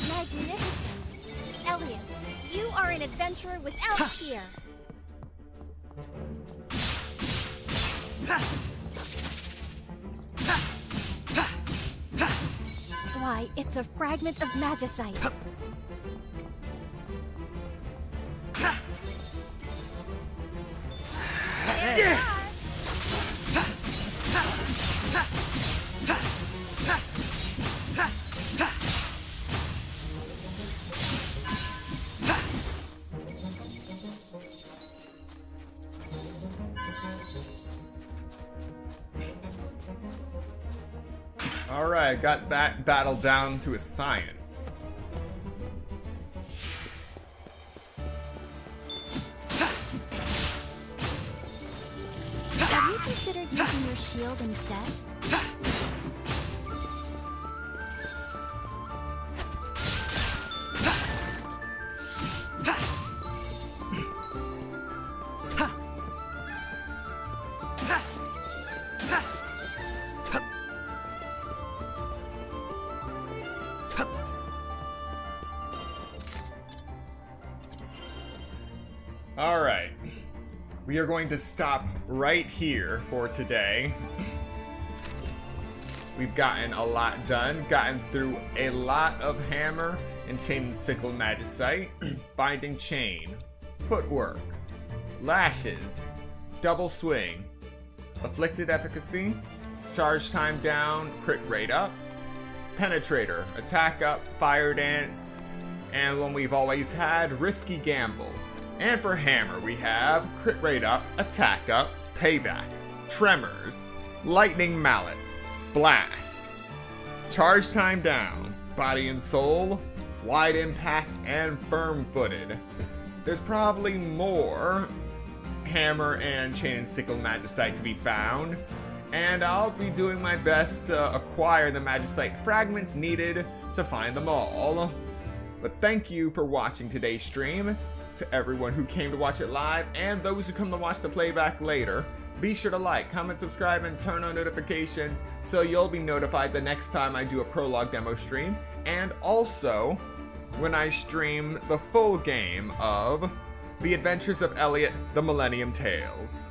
[SPEAKER 2] Magnificent! Elliot, you are an adventurer without peer. Why, it's a fragment of Magicite. There you are.
[SPEAKER 1] Alright, got that battle down to a science.
[SPEAKER 2] Have you considered using your shield instead?
[SPEAKER 1] Alright. We are going to stop right here for today. We've gotten a lot done, gotten through a lot of hammer and chain sickle magicite, binding chain, footwork, lashes, double swing, afflicted efficacy, charge time down, crit rate up, penetrator, attack up, fire dance, and one we've always had, risky gamble. And for hammer, we have crit rate up, attack up, payback, tremors, lightning mallet, blast, charge time down, body and soul, wide impact, and firm footed. There's probably more hammer and chain and sickle magicite to be found, and I'll be doing my best to acquire the magicite fragments needed to find them all. But thank you for watching today's stream. To everyone who came to watch it live and those who come to watch the playback later, be sure to like, comment, subscribe, and turn on notifications so you'll be notified the next time I do a prologue demo stream, and also when I stream the full game of The Adventures of Elliot, the Millenium Tales.